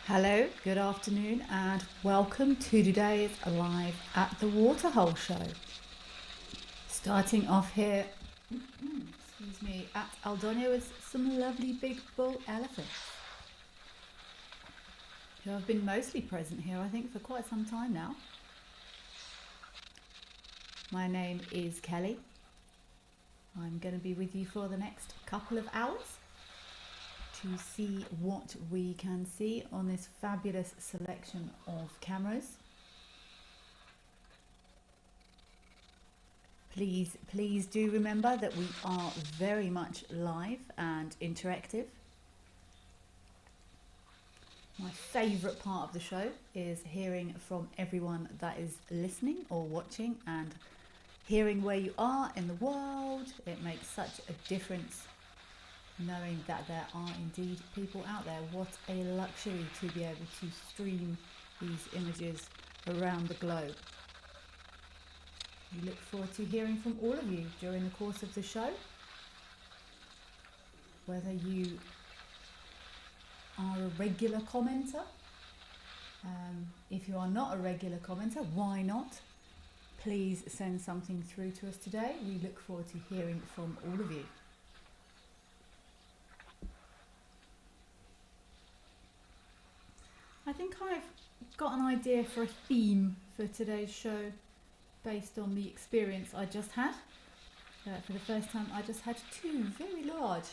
Hello, good afternoon, and welcome to today's live at the Waterhole show. Starting off here, excuse me, at Aldonia with some lovely big bull elephants who have been mostly present here, I think, for quite some time now. My name is Kelly. I'm going to be with you for the next couple of hours to see what we can see on this fabulous selection of cameras. Please do remember that we are very much live and interactive. My favourite part of the show is hearing from everyone that is listening or watching and hearing where you are in the world. It makes such a difference knowing that there are indeed people out there. What a luxury to be able to stream these images around the globe. We look forward to hearing from all of you during the course of the show. Whether you are a regular commenter, if you are not a regular commenter, why not? Please send something through to us today. We look forward to hearing from all of you. I think I've got an idea for a theme for today's show based on the experience I just had. For the first time, I just had two very large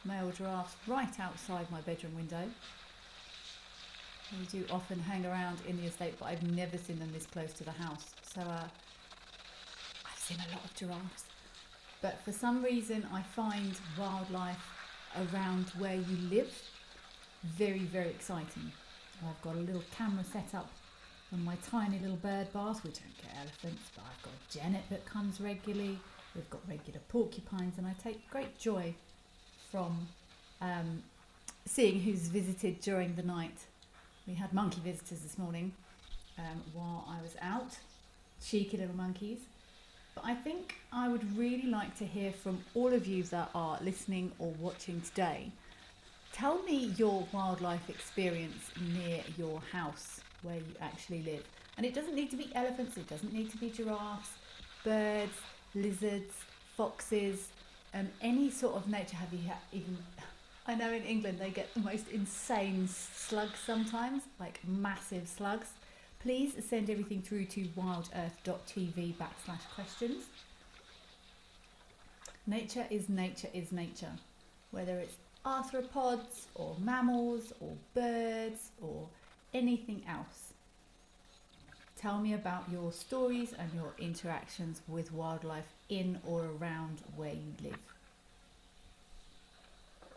male giraffes right outside my bedroom window. They do often hang around in the estate, but I've never seen them this close to the house. So I've seen a lot of giraffes. But for some reason, I find wildlife around where you live very, very exciting. I've got a little camera set up on my tiny little bird bath. We don't get elephants, but I've got a genet that comes regularly. We've got regular porcupines, and I take great joy from seeing who's visited during the night. We had monkey visitors this morning while I was out, cheeky little monkeys. But I think I would really like to hear from all of you that are listening or watching today. Tell me your wildlife experience near your house where you actually live. And it doesn't need to be elephants, it doesn't need to be giraffes, birds, lizards, foxes, any sort of nature. Have you even, I know in England they get the most insane slugs sometimes, like massive slugs. Please send everything through to wildearth.tv/questions. Nature is nature is nature, whether it's arthropods or mammals or birds or anything else. Tell me about your stories and your interactions with wildlife in or around where you live.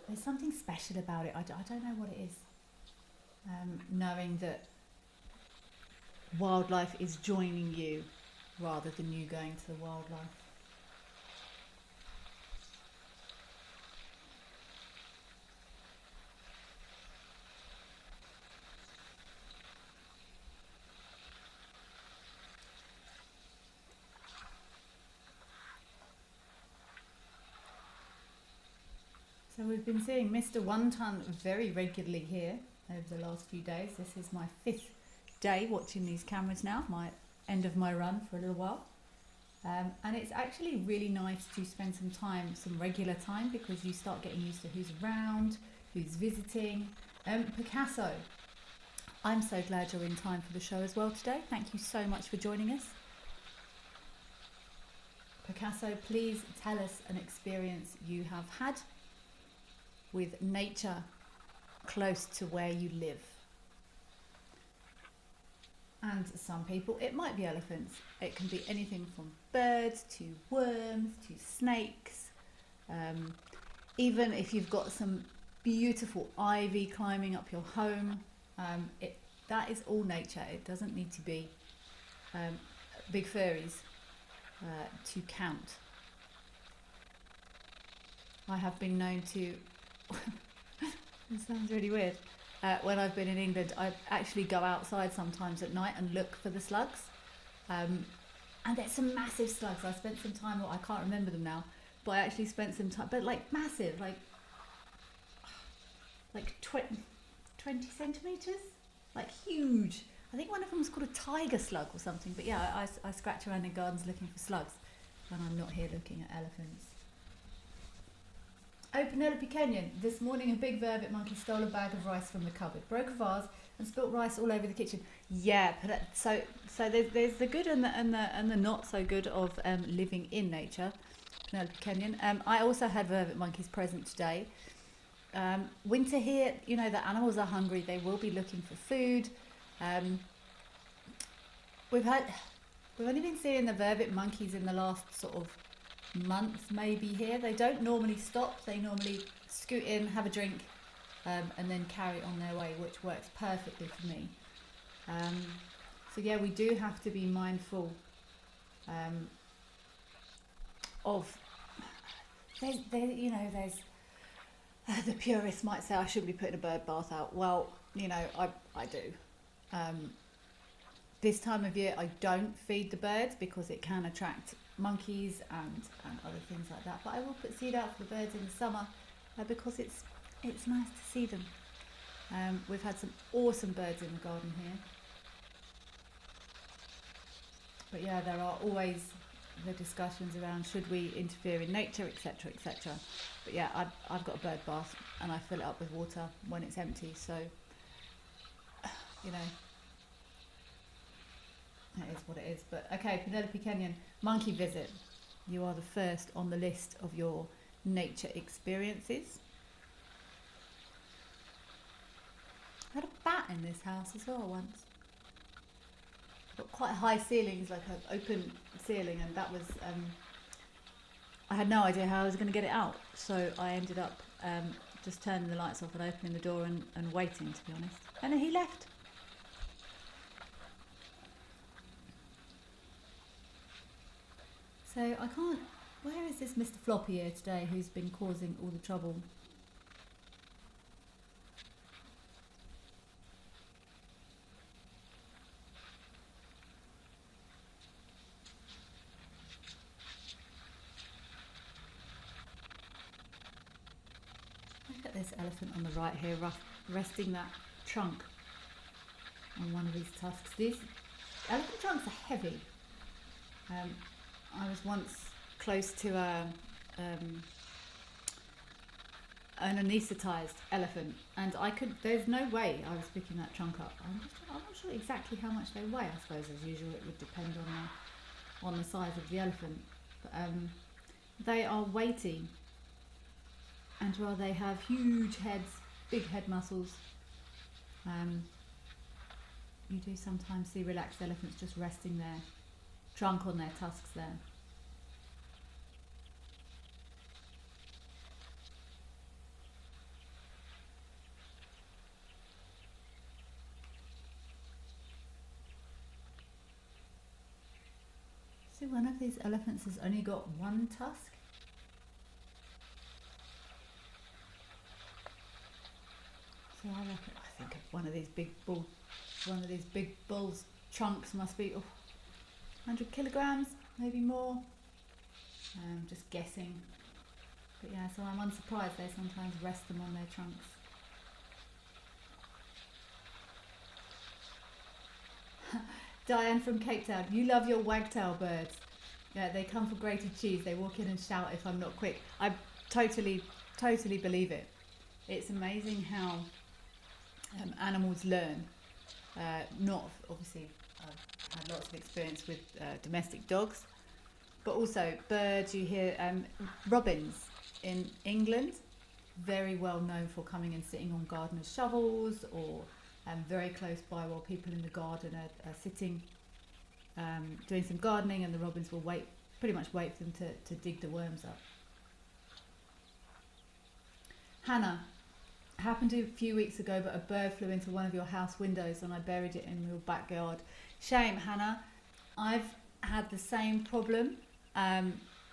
There's something special about it. I don't know what it is. Knowing that wildlife is joining you rather than you going to the wildlife. So we've been seeing Mr. One Ton very regularly here over the last few days. This is my 5th day watching these cameras now, my end of my run for a little while. And it's actually really nice to spend some regular time, because you start getting used to who's around, who's visiting. Picasso, I'm so glad you're in time for the show as well today. Thank you so much for joining us. Picasso, please tell us an experience you have had with nature close to where you live. And some people, it might be elephants. It can be anything from birds to worms to snakes. Even if you've got some beautiful ivy climbing up your home, that is all nature. It doesn't need to be big furries to count. I have been known to it sounds really weird. When I've been in England, I actually go outside sometimes at night and look for the slugs. And there's some massive slugs. I spent some time, I can't remember them now, but I actually spent some time, but like massive, like 20 centimetres, like huge. I think one of them was called a tiger slug or something, but yeah, I scratch around in gardens looking for slugs when I'm not here looking at elephants. Oh, Penelope Kenyon. This morning a big vervet monkey stole a bag of rice from the cupboard, broke a vase and spilt rice all over the kitchen. Yeah, so there's the good and the not so good of living in nature. Penelope Kenyon. I also had vervet monkeys present today. Winter here, you know, the animals are hungry. They will be looking for food. We've only been seeing the vervet monkeys in the last sort of month maybe here. They don't normally stop. They normally scoot in, have a drink, and then carry on their way, which works perfectly for me. So yeah, we do have to be mindful of there's the purists might say I shouldn't be putting a bird bath out. Well, you know, I do. This time of year I don't feed the birds because it can attract monkeys and other things like that, but I will put seed out for the birds in the summer because it's nice to see them. We've had some awesome birds in the garden here, but yeah, there are always the discussions around should we interfere in nature, etc, etc. But yeah, I've got a bird bath and I fill it up with water when it's empty, so you know, it is what it is. But okay, Penelope Kenyon, monkey visit. You are the first on the list of your nature experiences. I had a bat in this house as well once. Got quite high ceilings, like an open ceiling, and that was I had no idea how I was going to get it out, so I ended up just turning the lights off and opening the door and waiting, to be honest, and then he left. So I can't, where is this Mr. Floppy here today who's been causing all the trouble? Look at this elephant on the right here, resting that trunk on one of these tusks. These elephant trunks are heavy. I was once close to an anaesthetised elephant, and there's no way I was picking that trunk up. I'm not sure exactly how much they weigh. I suppose as usual it would depend on the size of the elephant, but they are weighty, and while they have huge heads, big head muscles, you do sometimes see relaxed elephants just resting their trunk on their tusks there. So one of these elephants has only got one tusk. So I think one of these big bulls' trunks must be 100 kilograms, maybe more. Just guessing. But yeah, so I'm unsurprised they sometimes rest them on their trunks. Diane from Cape Town, you love your wagtail birds. Yeah, they come for grated cheese. They walk in and shout if I'm not quick. I totally believe it. It's amazing how animals learn. Not obviously, I've had lots of experience with domestic dogs, but also birds. You hear robins in England, very well known for coming and sitting on gardeners' shovels, or very close by while people in the garden are sitting doing some gardening, and the robins will pretty much wait for them to dig the worms up. Hannah, happened a few weeks ago, but a bird flew into one of your house windows and I buried it in your backyard. Shame, Hannah. I've had the same problem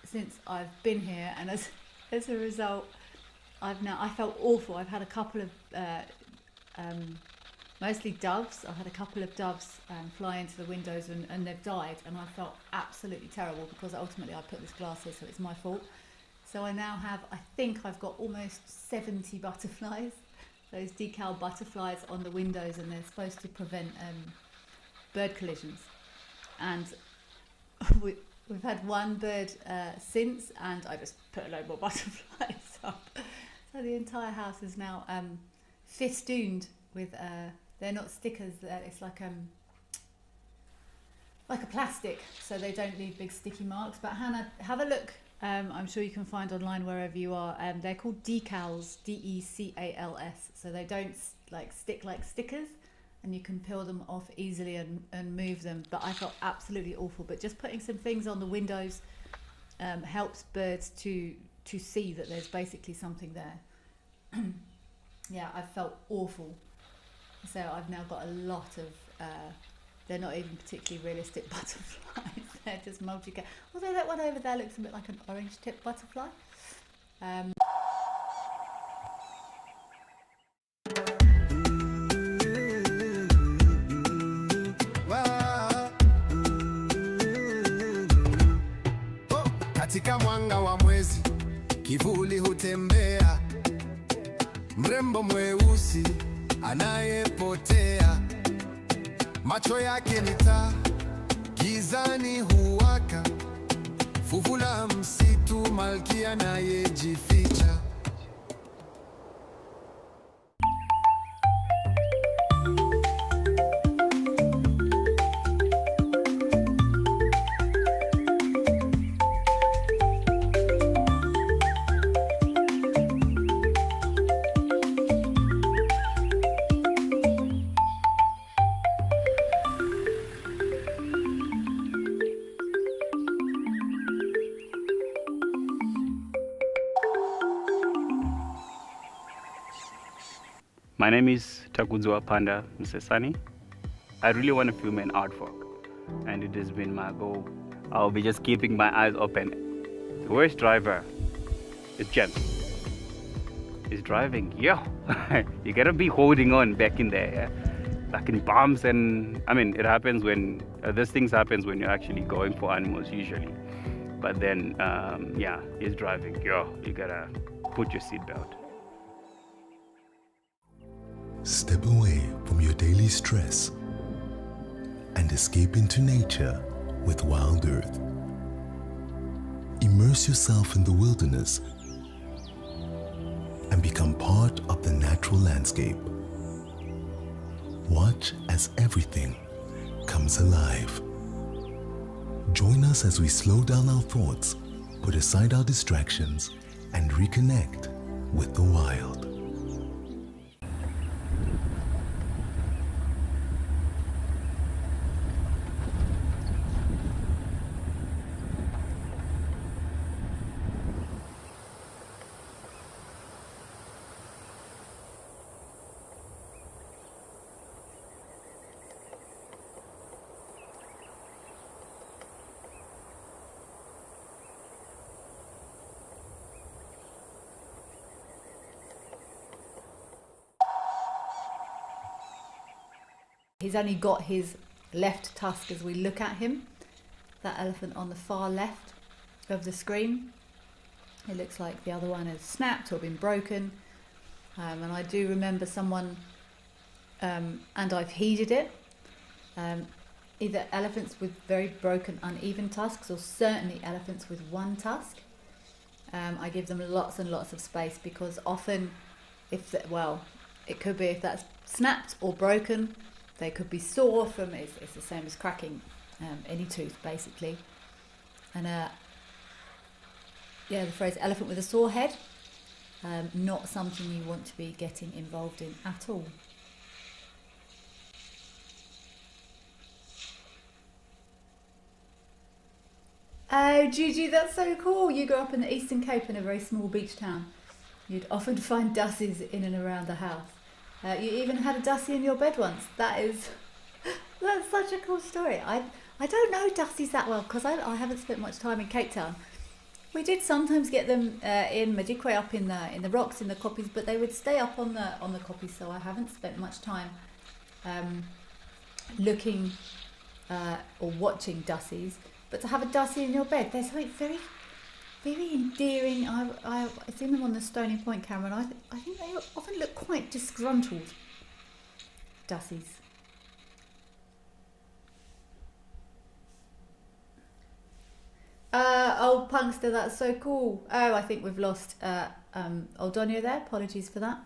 since I've been here, and as a result, I felt awful. I've had a couple of mostly doves. I've had a couple of doves fly into the windows and they've died, and I felt absolutely terrible because ultimately I put this glass here, so it's my fault. So I now have, I think I've got almost 70 butterflies those decal butterflies on the windows, and they're supposed to prevent bird collisions. And we've had one bird since, and I just put a load more butterflies up. So the entire house is now festooned with, they're not stickers, it's like a plastic, so they don't leave big sticky marks. But Hannah, have a look. I'm sure you can find online wherever you are. They're called decals, D-E-C-A-L-S. So they don't stick like stickers, and you can peel them off easily and move them. But I felt absolutely awful. But just putting some things on the windows helps birds to see that there's basically something there. Yeah, I felt awful. So I've now got a lot of, they're not even particularly realistic butterflies. They're just multicolour. Although that one over there looks a bit like an orange tip butterfly. Katika mwanga wa mwezi, kivuli hutembea, mrembo mweusi anayepotea, macho yake ni taa, gizani huwaka, fuvu la msitu, malkia anayejificha. My name is Takudzwa Panda Msesani. I really want to film an artwork, and it has been my goal. I'll be just keeping my eyes open. The worst driver is Jen. He's driving. Yeah, you gotta be holding on back in there. Yeah? Like in bumps, and I mean, it happens when these things happens when you're actually going for animals usually. But then, yeah, he's driving. Yeah, you gotta put your seatbelt. Step away from your daily stress and escape into nature with Wild Earth. Immerse yourself in the wilderness and become part of the natural landscape. Watch as everything comes alive. Join us as we slow down our thoughts, put aside our distractions, and reconnect with the wild. He's only got his left tusk as we look at him. That elephant on the far left of the screen. It looks like the other one has snapped or been broken. And I do remember someone, and I've heeded it, either elephants with very broken, uneven tusks, or certainly elephants with one tusk. I give them lots and lots of space, because often, it could be if that's snapped or broken, they could be sore from, it's the same as cracking any tooth basically. And yeah, the phrase elephant with a sore head, not something you want to be getting involved in at all. Oh, Gigi, that's so cool. You grew up in the Eastern Cape in a very small beach town. You'd often find dussies in and around the house. You even had a dussie in your bed once. That's such a cool story. I don't know dussies that well, because I haven't spent much time in Cape Town. We did sometimes get them in Madikwe, up in the rocks in the koppies, but they would stay up on the koppies, so I haven't spent much time looking or watching dussies. But to have a dussie in your bed, there's something very, very endearing. I've seen them on the Stony Point camera, and I think they often look quite disgruntled. Dussies. Old Punkster, that's so cool. Oh, I think we've lost old Donio there. Apologies for that.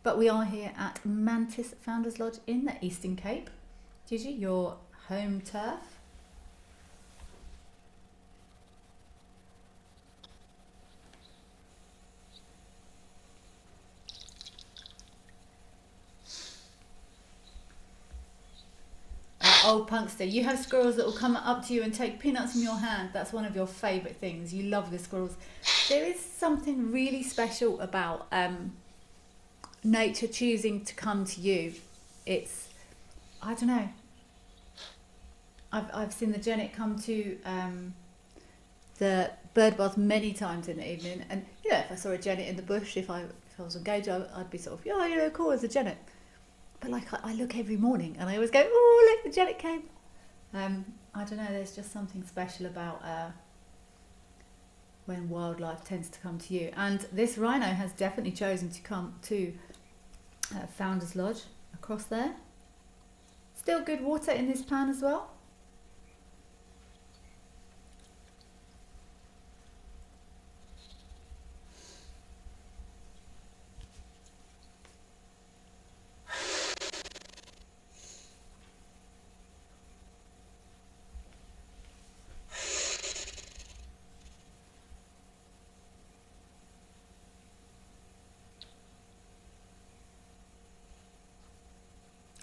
But we are here at Mantis Founders Lodge in the Eastern Cape. Gigi, your home turf. Old Punkster, you have squirrels that will come up to you and take peanuts in your hand. That's one of your favourite things. You love the squirrels. There is something really special about nature choosing to come to you. It's, I don't know. I've seen the genet come to the bird bath many times in the evening, and yeah, if I saw a genet in the bush, if I was engaged, I'd be sort of, yeah, you know, cool, as a genet. But like I look every morning and I always go, oh look, the genet came. I don't know, there's just something special about when wildlife tends to come to you. And this rhino has definitely chosen to come to Founders Lodge across there. Still good water in this pan as well.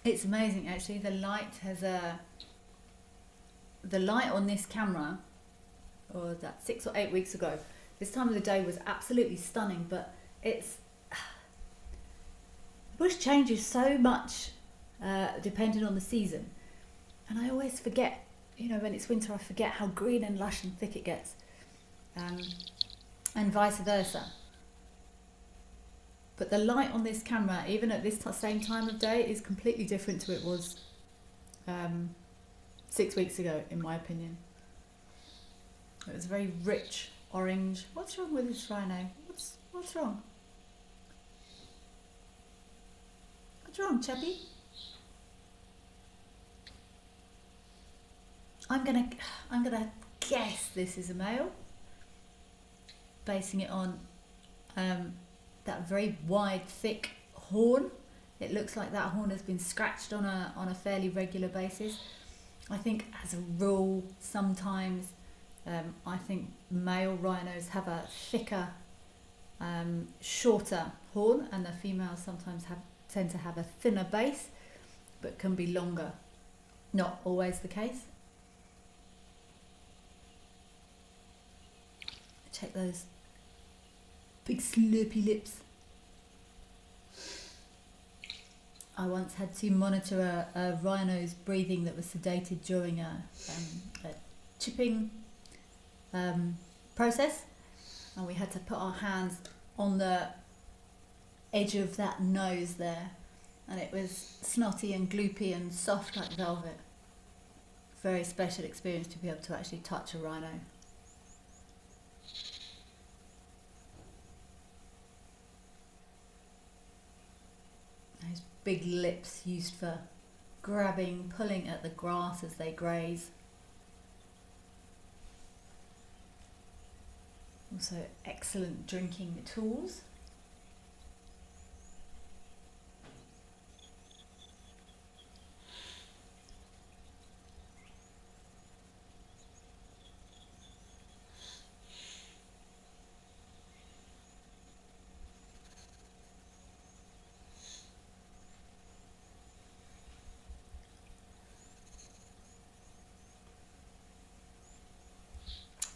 It's amazing actually, the light on this camera, or that 6 or 8 weeks ago, this time of the day was absolutely stunning, but it's, the bush changes so much depending on the season, and I always forget, you know, when it's winter I forget how green and lush and thick it gets, and vice versa. But the light on this camera, even at this same time of day, is completely different to it was 6 weeks ago, in my opinion. It was very rich orange. What's wrong with this rhino? What's wrong? What's wrong, Chappy? I'm gonna guess this is a male, basing it on that very wide, thick horn. It looks like that horn has been scratched on a fairly regular basis. I think, as a rule, sometimes I think male rhinos have a thicker, shorter horn, and the females sometimes tend to have a thinner base, but can be longer. Not always the case. Check those big slurpy lips. I once had to monitor a rhino's breathing that was sedated during a chipping process, and we had to put our hands on the edge of that nose there, and it was snotty and gloopy and soft like velvet. Very special experience to be able to actually touch a rhino. Those big lips used for grabbing, pulling at the grass as they graze. Also excellent drinking tools.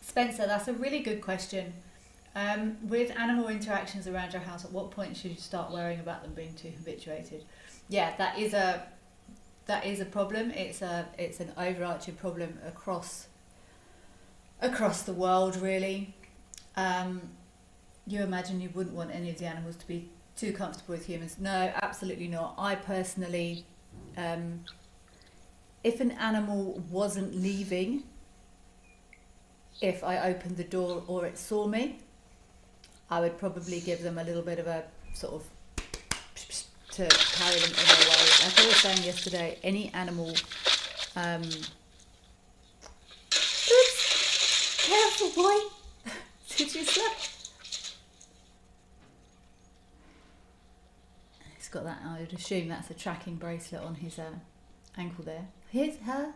Spencer, that's a really good question. With animal interactions around your house, at what point should you start worrying about them being too habituated? Yeah, that is a problem. It's an overarching problem across the world, really. You imagine you wouldn't want any of the animals to be too comfortable with humans. No, absolutely not. I personally, if an animal wasn't leaving if I opened the door or it saw me, I would probably give them a little bit of a sort of to carry them in their way. Like I was saying yesterday, any animal. Oops! Careful, boy! Did you slip? He's got that. I would assume that's a tracking bracelet on his ankle there. Here's her.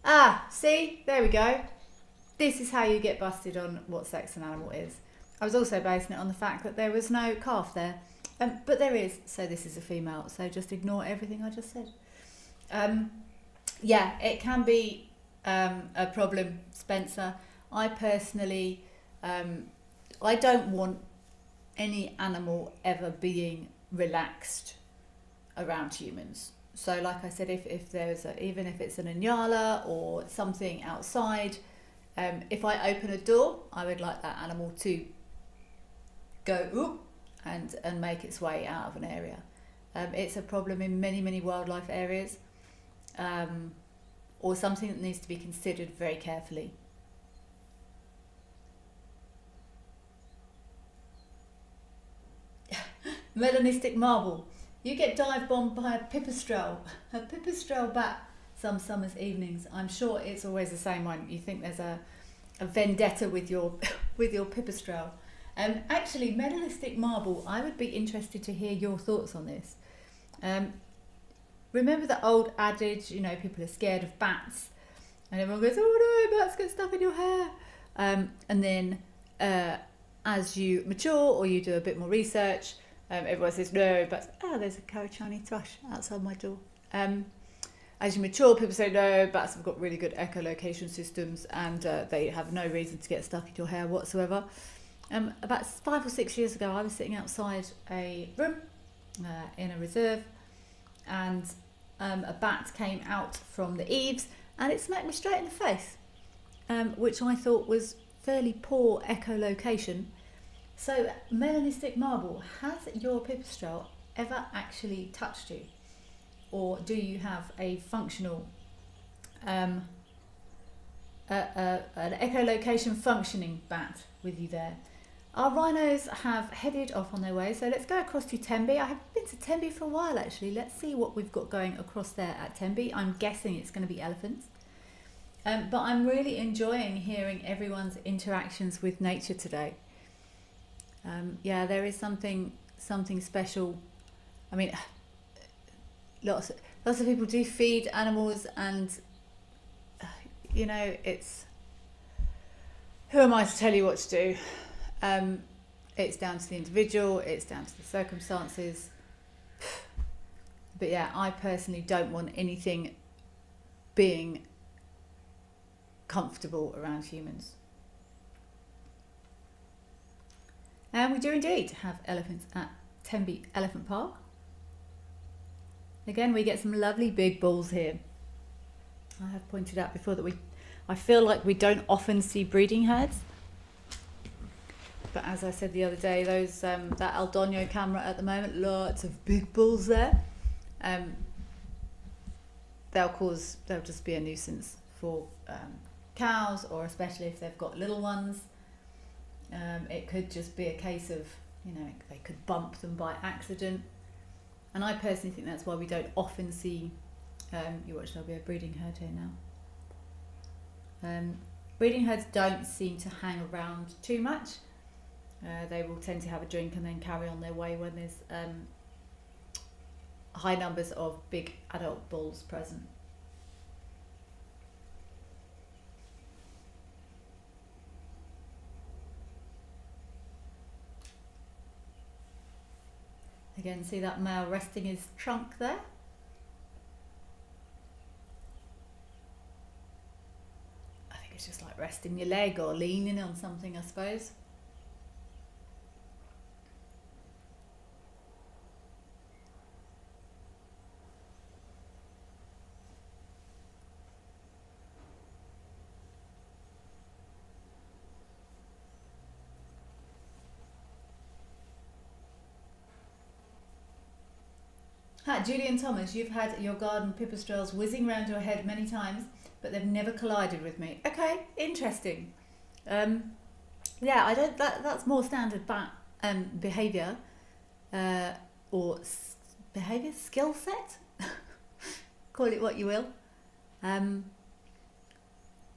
Ah, see? There we go. This is how you get busted on what sex an animal is. I was also basing it on the fact that there was no calf there. But there is, so this is a female, so just ignore everything I just said. Yeah, it can be a problem, Spencer. I personally, I don't want any animal ever being relaxed around humans. So like I said, if there's even if it's an Inyala or something outside, if I open a door, I would like that animal to go oop and make its way out of an area. It's a problem in many wildlife areas, or something that needs to be considered very carefully. Melanistic marble. You get dive bombed by a pipistrelle bat some summer's evenings. I'm sure it's always the same one. You think there's a vendetta with your pipistrelle. Actually, melanistic marble, I would be interested to hear your thoughts on this. Remember the old adage, you know, people are scared of bats, and everyone goes, oh no, bats get stuck in your hair. And then as you mature or you do a bit more research, everyone says, no, bats, there's a Kawachani thrush outside my door. As you mature, people say, no, bats have got really good echolocation systems and they have no reason to get stuck in your hair whatsoever. About 5 or 6 years ago, I was sitting outside a room in a reserve, and a bat came out from the eaves and it smacked me straight in the face, which I thought was fairly poor echolocation. So, melanistic marble, has your pipistrelle ever actually touched you? Or do you have a functional, an echolocation functioning bat with you there? Our rhinos have headed off on their way, so let's go across to Tenby. I haven't been to Tenby for a while actually. Let's see what we've got going across there at Tenby. I'm guessing it's going to be elephants. But I'm really enjoying hearing everyone's interactions with nature today. Yeah, there is something special. I mean, lots of people do feed animals, and you know, it's, who am I to tell you what to do? It's down to the individual, it's down to the circumstances. But yeah, I personally don't want anything being comfortable around humans. And we do indeed have elephants at Tenby Elephant Park. Again, we get some lovely big bulls here. I have pointed out before that I feel like we don't often see breeding herds. But as I said the other day, those that Aldonio camera at the moment, lots of big bulls there. They'll just be a nuisance for cows, or especially if they've got little ones. It could just be a case of, you know, they could bump them by accident. And I personally think that's why we don't often see, you watch, there'll be a breeding herd here now. Breeding herds don't seem to hang around too much. They will tend to have a drink and then carry on their way when there's high numbers of big adult bulls present. Again, see that male resting his trunk there? I think it's just like resting your leg or leaning on something, I suppose. Julian Thomas, you've had your garden pipistrelles whizzing round your head many times, but they've never collided with me. Okay, interesting. Yeah, I don't. That's more standard behaviour, or behaviour skill set. Call it what you will.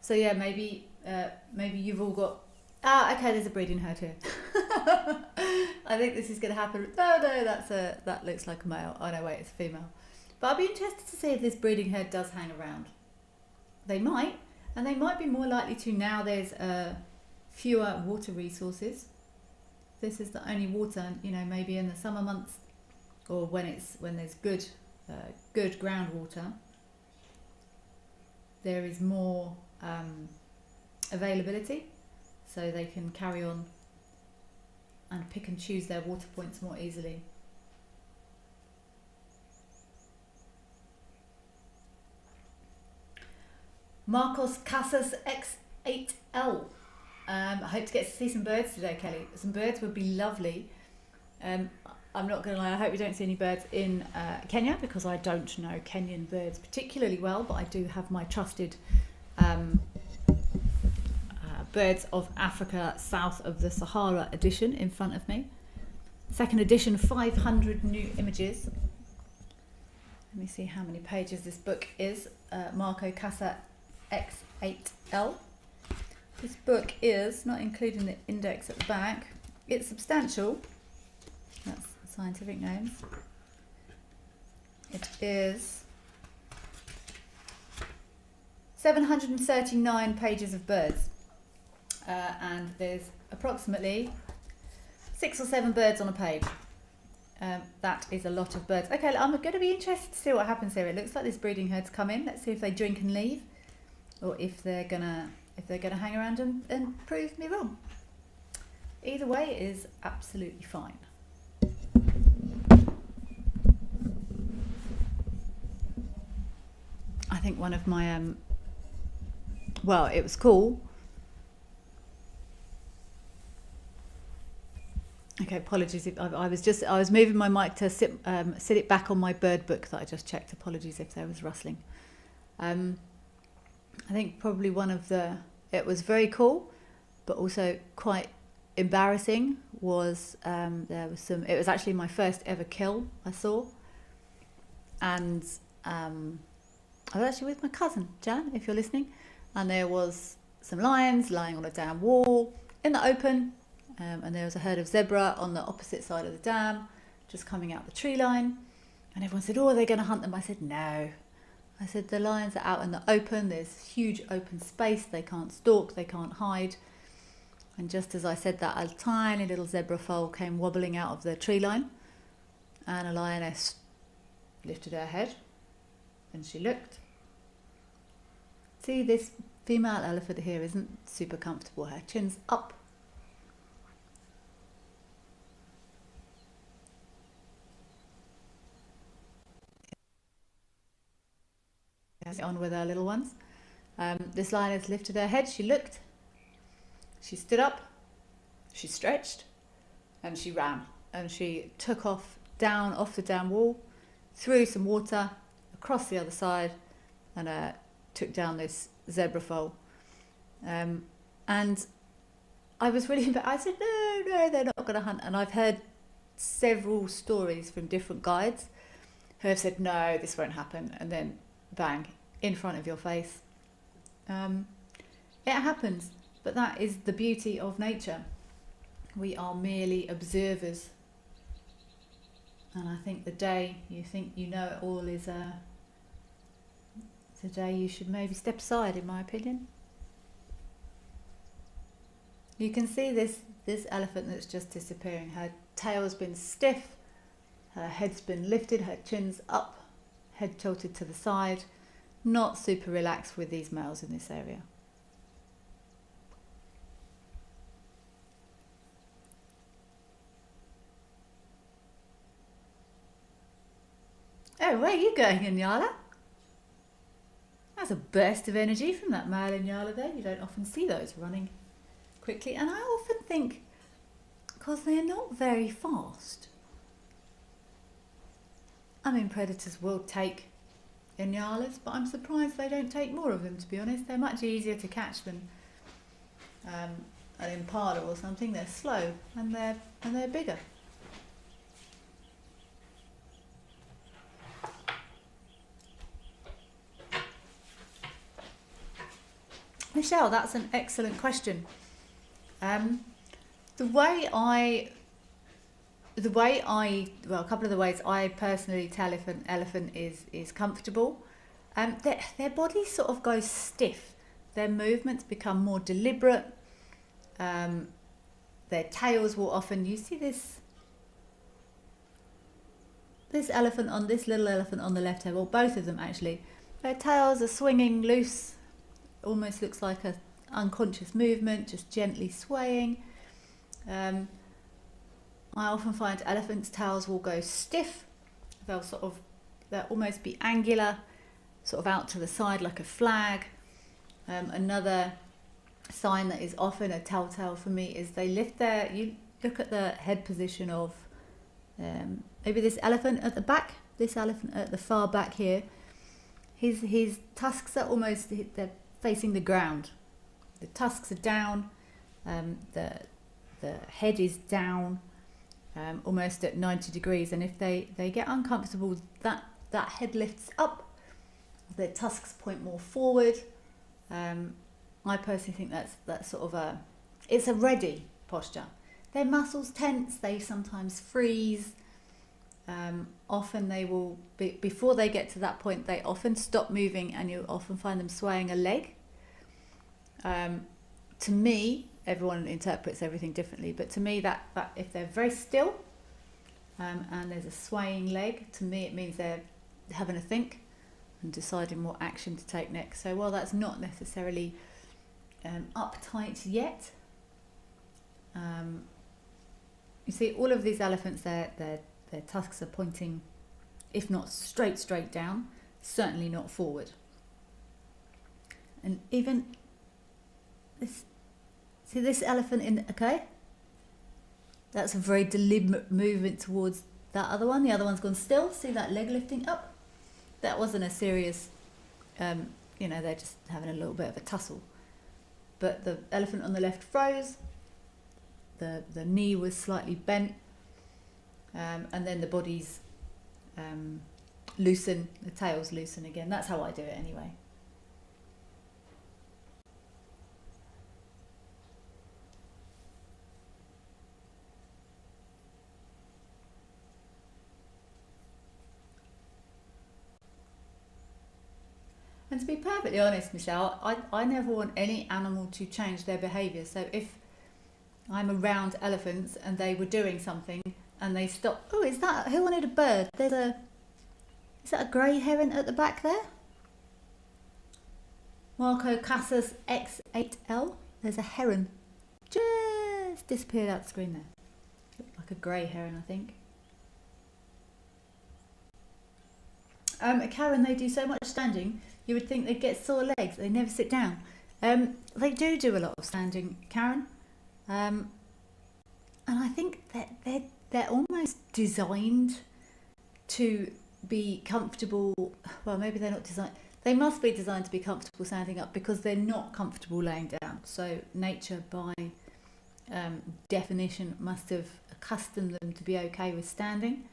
So yeah, maybe you've all got. Okay. There's a breeding herd here. I think this is going to happen. No, that looks like a male. Oh no, wait, it's a female. But I'll be interested to see if this breeding herd does hang around. They might, and they might be more likely to now. There's fewer water resources. This is the only water, maybe in the summer months, or when there's good groundwater. There is more availability, so they can carry on and pick and choose their water points more easily. Marcos Casas X8L. I hope to get to see some birds today, Kelly. Some birds would be lovely. I'm not going to lie, I hope we don't see any birds in Kenya, because I don't know Kenyan birds particularly well, but I do have my trusted Birds of Africa South of the Sahara edition in front of me. Second edition, 500 new images. Let me see how many pages this book is. Marco Casa X8L. This book is, not including the index at the back, it's substantial. That's scientific names. It is 739 pages of birds. And there's approximately 6 or 7 birds on a page. That is a lot of birds. Okay, I'm going to be interested to see what happens here. It looks like this breeding herd's come in. Let's see if they drink and leave, or if they're gonna hang around and prove me wrong. Either way, it is absolutely fine. I think one of my well, it was cool. Okay, apologies if I was moving my mic to sit it back on my bird book that I just checked. Apologies if there was rustling. I think probably it was very cool, but also quite embarrassing was there was it was actually my first ever kill I saw, and I was actually with my cousin Jan, if you're listening, and there was some lions lying on a dam wall in the open. And there was a herd of zebra on the opposite side of the dam, just coming out the tree line. And everyone said, oh, are they going to hunt them? I said, no. I said, the lions are out in the open. There's huge open space. They can't stalk. They can't hide. And just as I said that, a tiny little zebra foal came wobbling out of the tree line. And a lioness lifted her head and she looked. See, this female elephant here isn't super comfortable. Her chin's up. On with our little ones. This lioness lifted her head, she looked, she stood up, she stretched, and she ran. And she took off down off the dam wall, through some water, across the other side, and took down this zebra foal. And I was really I said, no, they're not going to hunt. And I've heard several stories from different guides who have said, no, this won't happen. And then bang, in front of your face. It happens, but that is the beauty of nature. We are merely observers. And I think the day you think you know it all is the day you should maybe step aside, in my opinion. You can see this elephant that's just disappearing. Her tail's been stiff, her head's been lifted, her chin's up, head tilted to the side, not super relaxed with these males in this area. Oh, where are you going, Inyala? That's a burst of energy from that male Inyala there. You don't often see those running quickly. And I often think, because they're not very fast. I mean, predators will take Inyalas, but I'm surprised they don't take more of them, to be honest. They're much easier to catch than an impala or something, they're slow and they're bigger. Michelle, that's an excellent question. The way I, well, a couple of the ways I personally tell if an elephant is comfortable, their body sort of goes stiff. Their movements become more deliberate. Their tails will often, you see this elephant on this little elephant on the left here, well, both of them actually, their tails are swinging loose. Almost looks like a unconscious movement, just gently swaying. I often find elephants' tails will go stiff. They'll almost be angular, sort of out to the side like a flag. Another sign that is often a telltale for me is they lift you look at the head position of maybe this elephant at the back, this elephant at the far back here. His tusks are almost, they're facing the ground. The tusks are down, the head is down, almost at 90 degrees, and if they get uncomfortable, that head lifts up, their tusks point more forward. I personally think that's sort of it's a ready posture. Their muscles tense, they sometimes freeze. Often they will before they get to that point, they often stop moving, and you often find them swaying a leg. To me, everyone interprets everything differently, but to me that if they're very still and there's a swaying leg, to me it means they're having a think and deciding what action to take next. So while that's not necessarily uptight yet, you see all of these elephants, their tusks are pointing, if not straight down, certainly not forward. And even this elephant okay, that's a very deliberate movement towards that other one. The other one's gone still. See that leg lifting up? That wasn't a serious, they're just having a little bit of a tussle. But the elephant on the left froze. The knee was slightly bent, and then the bodies loosen, the tails loosen again. That's how I do it anyway. And to be perfectly honest, Michelle, I never want any animal to change their behaviour. So if I'm around elephants and they were doing something and they stop, oh, is that, who wanted a bird? Is that a grey heron at the back there? Marco Casas X8L. There's a heron. Just disappeared out the screen there. Looked like a grey heron, I think. Karen, they do so much standing, you would think they'd get sore legs. They never sit down. They do a lot of standing, Karen. And I think that they're almost designed to be comfortable. Well, maybe they're not designed. They must be designed to be comfortable standing up because they're not comfortable laying down. So nature, by definition, must have accustomed them to be okay with standing.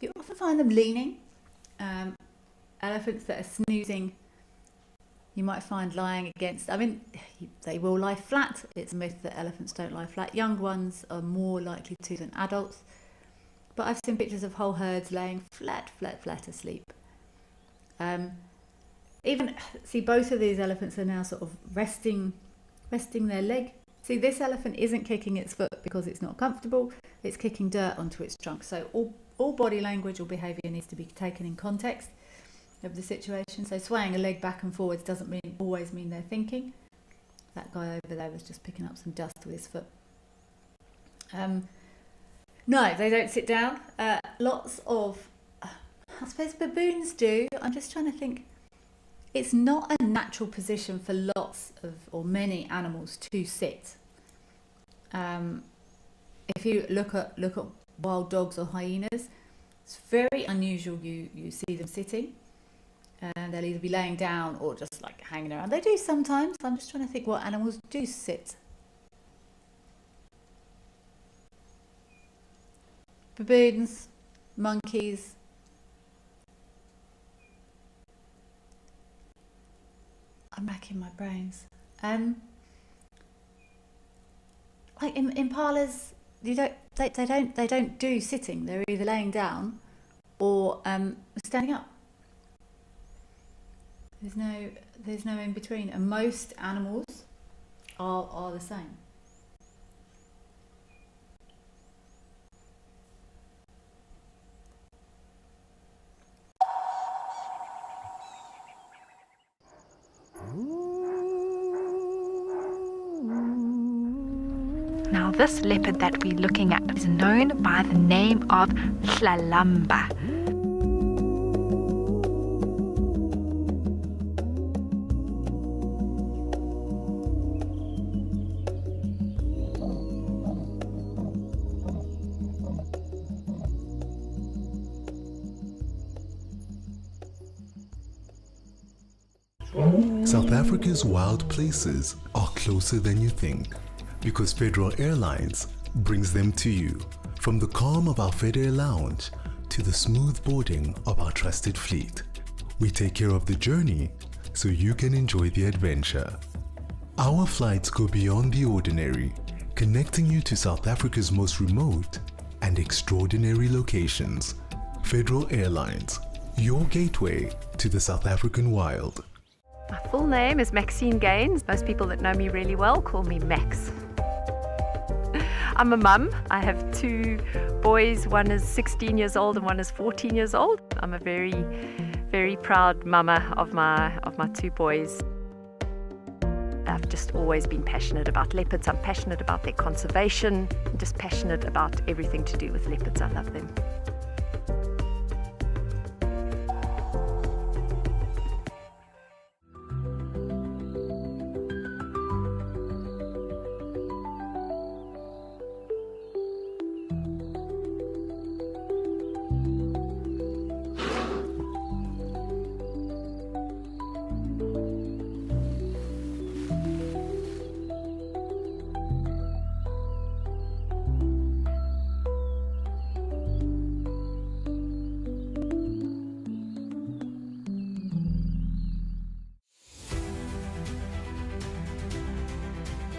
You often find them leaning. Elephants that are snoozing, you might find lying against, they will lie flat. It's a myth that elephants don't lie flat. Young ones are more likely to than adults. But I've seen pictures of whole herds laying flat asleep. Even, see, both of these elephants are now sort of resting their leg. See, this elephant isn't kicking its foot because it's not comfortable. It's kicking dirt onto its trunk. So all body language or behaviour needs to be taken in context of the situation. So swaying a leg back and forwards doesn't always mean they're thinking. That guy over there was just picking up some dust with his foot. No, they don't sit down. Lots of, I suppose baboons do. I'm just trying to think. It's not a natural position for lots of, or many animals to sit. If you look at wild dogs or hyenas, it's very unusual you see them sitting. And they'll either be laying down or just like hanging around. They do sometimes. I'm just trying to think what animals do sit baboons, monkeys. I'm racking my brains. Like impalas, they don't do sitting. They're either laying down or standing up. There's no in between, and most animals are the same. Now this leopard that we're looking at is known by the name of Hlalamba. South Africa's wild places are closer than you think, because Federal Airlines brings them to you. From the calm of our FedAir lounge to the smooth boarding of our trusted fleet, we take care of the journey so you can enjoy the adventure. Our flights go beyond the ordinary, connecting you to South Africa's most remote and extraordinary locations. Federal Airlines, your gateway to the South African wild. My full name is Maxine Gaines. Most people that know me really well call me Max. I'm a mum. I have 2 boys. One is 16 years old and one is 14 years old. I'm a very, very proud mama of my 2 boys. I've just always been passionate about leopards. I'm passionate about their conservation. I'm just passionate about everything to do with leopards. I love them.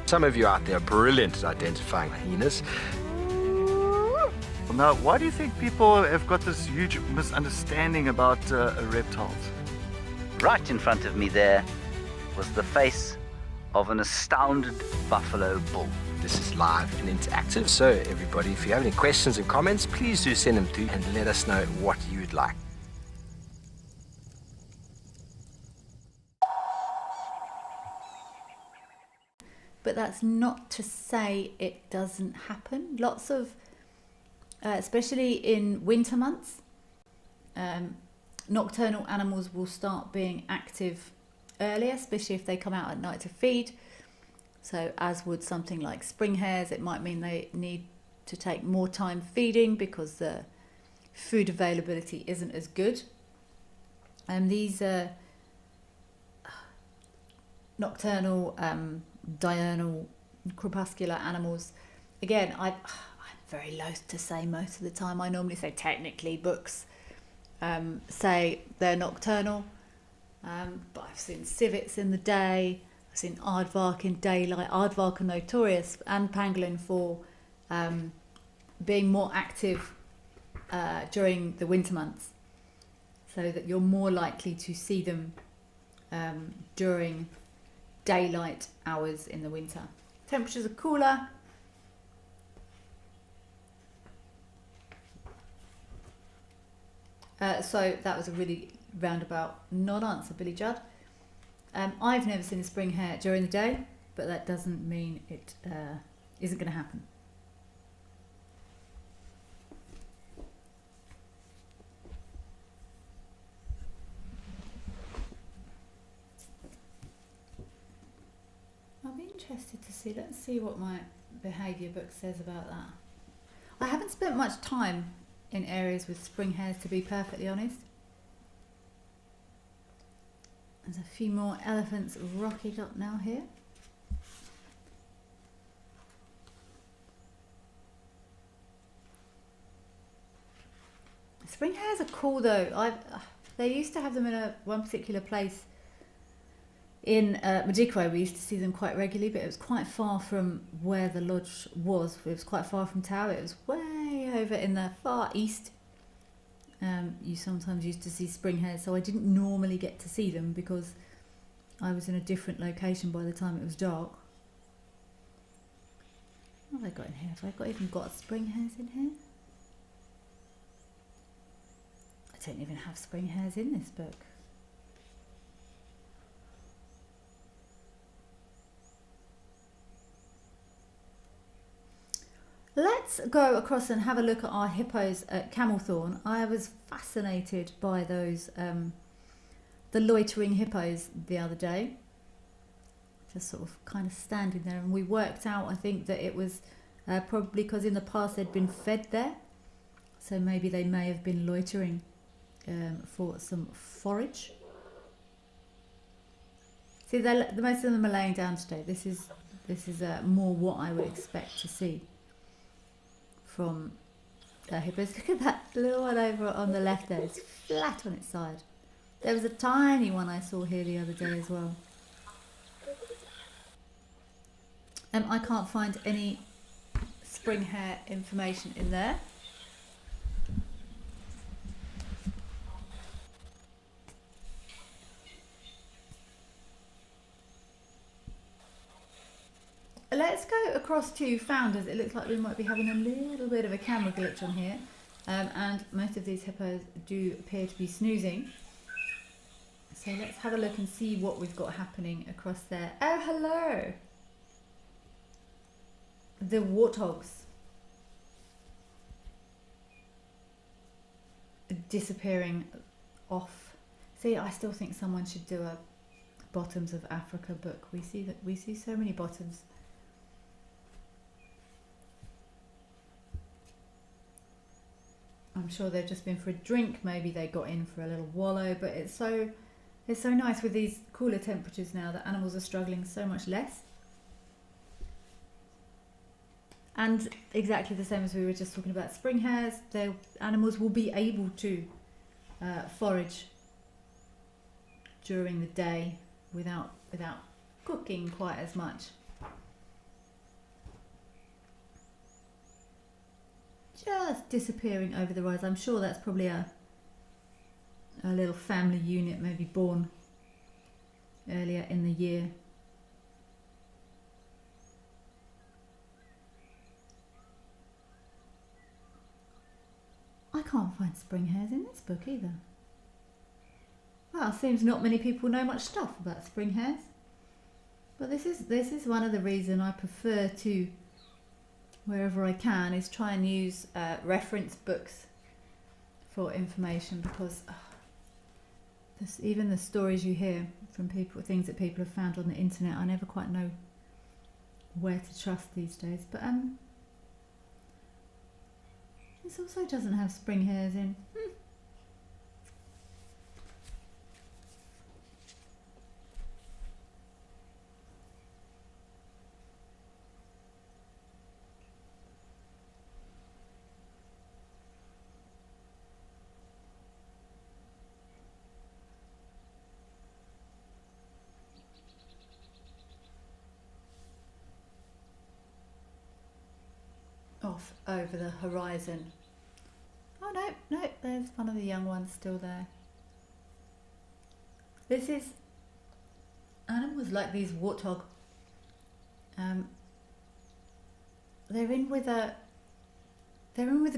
Some of you out there are brilliant at identifying hyenas. Now, why do you think people have got this huge misunderstanding about reptiles? Right in front of me there was the face of an astounded buffalo bull. This is live and interactive, so everybody, if you have any questions and comments, please do send them through and let us know what you would like. But that's not to say it doesn't happen. Lots of, especially in winter months, nocturnal animals will start being active earlier, especially if they come out at night to feed. So as would something like spring hares, it might mean they need to take more time feeding because the food availability isn't as good. And these nocturnal, diurnal, crepuscular animals, again, I'm very loath to say most of the time. I normally say technically books say they're nocturnal, but I've seen civets in the day, I've seen aardvark in daylight. Aardvark are notorious, and pangolin, for being more active during the winter months, so that you're more likely to see them during daylight hours in the winter. Temperatures are cooler. So that was a really roundabout non-answer, Billy Judd. I've never seen a spring hare during the day, but that doesn't mean it isn't going to happen. I'll be interested to see. Let's see what my behaviour book says about that. I haven't spent much time in areas with spring hares, to be perfectly honest. There's a few more elephants rocketed up now here. Spring hares are cool though. They used to have them in one particular place in Majikwa. We used to see them quite regularly, but it was quite far from where the lodge was. It was quite far from Tau. It was way over in the far east. You sometimes used to see spring hares, so I didn't normally get to see them because I was in a different location by the time it was dark. What have I got in here? Have I even got spring hares in here? I don't even have spring hares in this book. Let's go across and have a look at our hippos at Camelthorne. I was fascinated by those, the loitering hippos the other day. Just sort of kind of standing there, and we worked out, I think, that it was probably because in the past they'd been fed there. So maybe they may have been loitering for some forage. See, the most of them are laying down today. This is more what I would expect to see from hippos. Look at that little one over on the left there. It's flat on its side. There was a tiny one I saw here the other day as well. I can't find any spring hare information in there. Let's go across to Founders. It looks like we might be having a little bit of a camera glitch on here, and most of these hippos do appear to be snoozing. So let's have a look and see what we've got happening across there. Oh, hello! The warthogs disappearing off. See, I still think someone should do a Bottoms of Africa book. We see so many bottoms. I'm sure they've just been for a drink. Maybe they got in for a little wallow, but it's so nice with these cooler temperatures now that animals are struggling so much less. And exactly the same as we were just talking about spring hares, the animals will be able to forage during the day without cooking quite as much. Just disappearing over the rise. I'm sure that's probably a little family unit, maybe born earlier in the year. I can't find spring hares in this book either. Well, seems not many people know much stuff about spring hares. But this is one of the reasons I prefer to, wherever I can, is try and use reference books for information, because even the stories you hear from people, things that people have found on the internet, I never quite know where to trust these days. But this also doesn't have spring hares in. Off over the horizon. Oh no, there's one of the young ones still there. This is animals like these warthog. They're in with a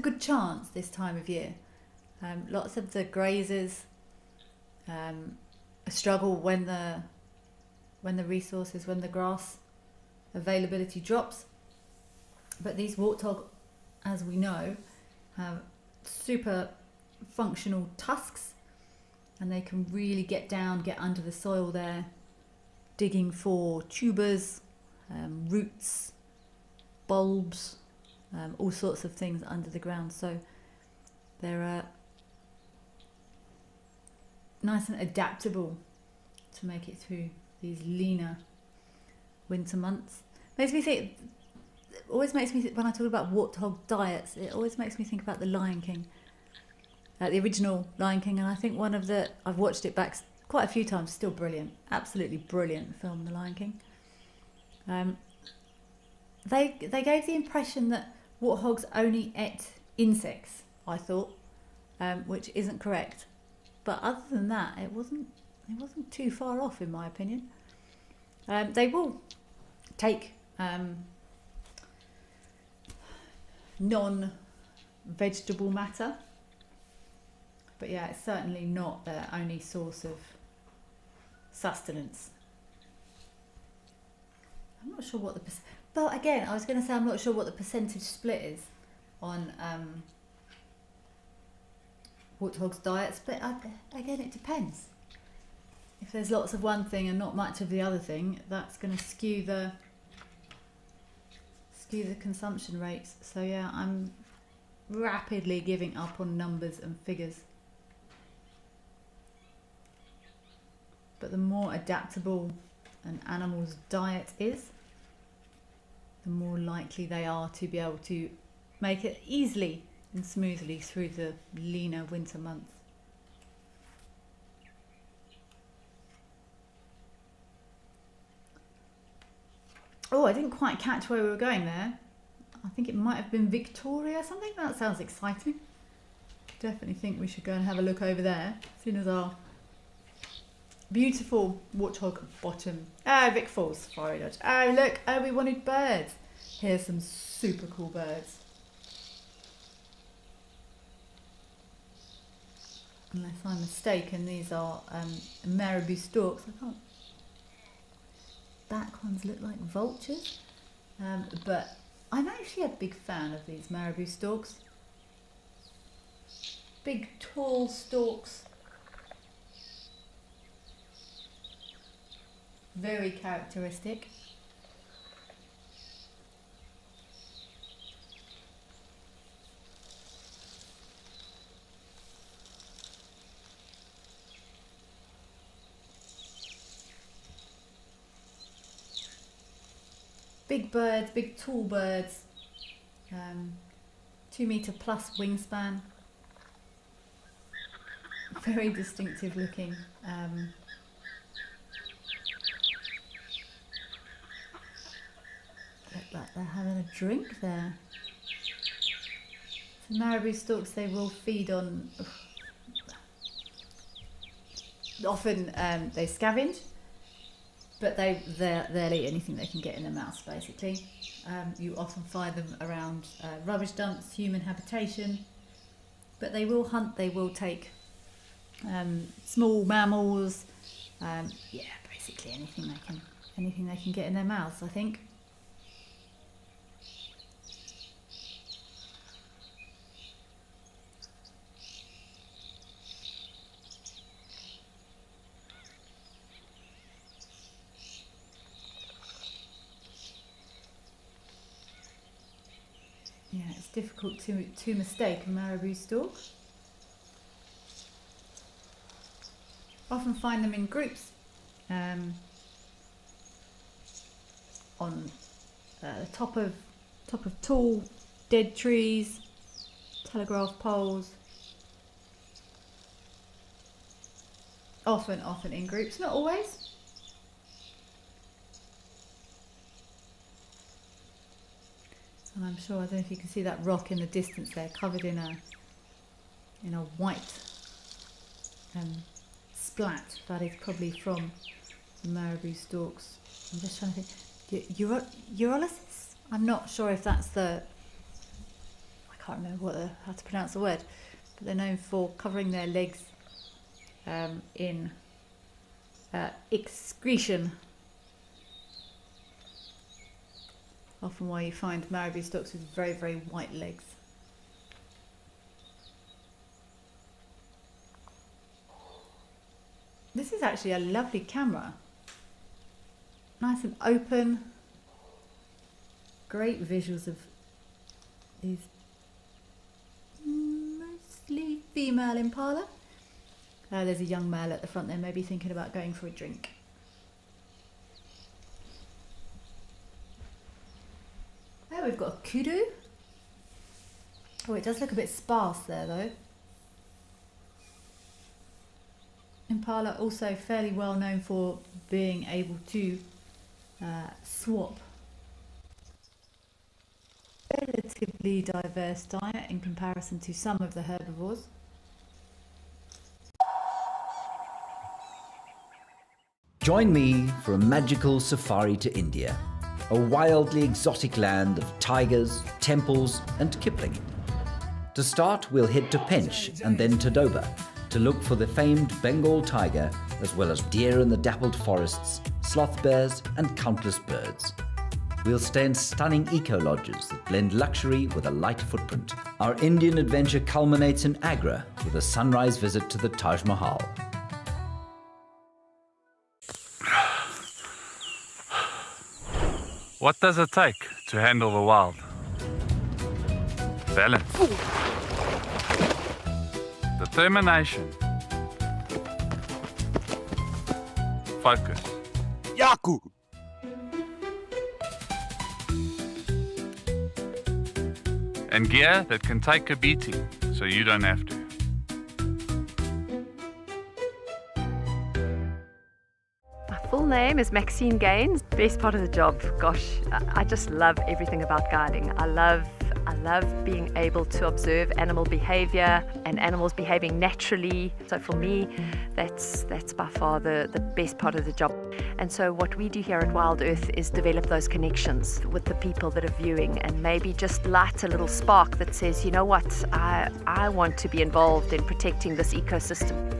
good chance this time of year. Lots of the grazers struggle when the resources, when the grass availability drops. But these warthog, as we know, have super functional tusks, and they can really get under the soil there, digging for tubers, roots, bulbs, all sorts of things under the ground. So they're nice and adaptable to make it through these leaner winter months. Always makes me think, when I talk about warthog diets, it always makes me think about the Lion King. the original Lion King, and I think I've watched it back quite a few times, still brilliant, absolutely brilliant film, The Lion King. They gave the impression that warthogs only ate insects, I thought, which isn't correct. But other than that, it wasn't too far off, in my opinion. They will take non-vegetable matter, but yeah, it's certainly not their only source of sustenance. I'm not sure what the but again, I was going to say I'm not sure what the percentage split is on warthogs' diets, but again, it depends. If there's lots of one thing and not much of the other thing, that's going to skew the consumption rates. So yeah, I'm rapidly giving up on numbers and figures. But the more adaptable an animal's diet is, the more likely they are to be able to make it easily and smoothly through the leaner winter months. Oh, I didn't quite catch where we were going there. I think it might have been Victoria something. That sounds exciting. Definitely think we should go and have a look over there, as soon as our beautiful warthog bottom. Ah, Vic Falls Safari Lodge. Oh, look. Oh, we wanted birds. Here's some super cool birds. Unless I'm mistaken, these are marabou storks. I can't. Back ones look like vultures. But I'm actually a big fan of these marabou storks. Big, tall storks. Very characteristic. Big birds, big tall birds, 2 metre plus wingspan, very distinctive looking. Look like they're having a drink there. So marabou storks, they will feed on, often they scavenge. But they'll eat anything they can get in their mouths, basically. You often find them around rubbish dumps, human habitation. But they will hunt, they will take small mammals. Yeah, basically anything they can get in their mouths, I think. Yeah, it's difficult to mistake a marabou stork. Often find them in groups on the top of tall dead trees, telegraph poles. Often in groups, not always. And I'm sure, I don't know if you can see that rock in the distance there, covered in a white splat. That is probably from the marabou storks. I'm just trying to think. Urolosis? I'm not sure if that's I can't remember how to pronounce the word, but they're known for covering their legs in excretion. Often why you find marabou storks with very, very white legs. This is actually a lovely camera. Nice and open. Great visuals of these mostly female impala. There's a young male at the front there, maybe thinking about going for a drink. There we've got a kudu. Oh, it does look a bit sparse there though. impala also fairly well known for being able to swap. Relatively diverse diet in comparison to some of the herbivores. Join me for a magical safari to India, a wildly exotic land of tigers, temples and Kipling. To start, we'll head to Pench and then to Doba to look for the famed Bengal tiger, as well as deer in the dappled forests, sloth bears and countless birds. We'll stay in stunning eco-lodges that blend luxury with a light footprint. Our Indian adventure culminates in Agra with a sunrise visit to the Taj Mahal. What does it take to handle the wild? Balance. Determination. Focus. Yaku! And gear that can take a beating so you don't have to. My full name is Maxine Gaines. Best part of the job, gosh, I just love everything about guiding. I love being able to observe animal behavior and animals behaving naturally. So for me, that's by far the best part of the job. And so what we do here at Wild Earth is develop those connections with the people that are viewing and maybe just light a little spark that says, you know what, I want to be involved in protecting this ecosystem.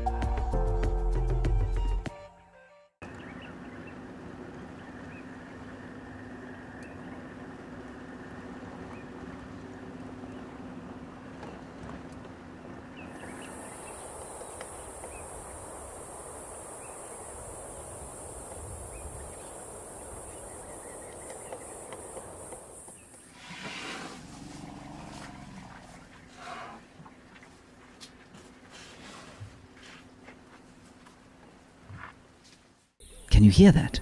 Can you hear that?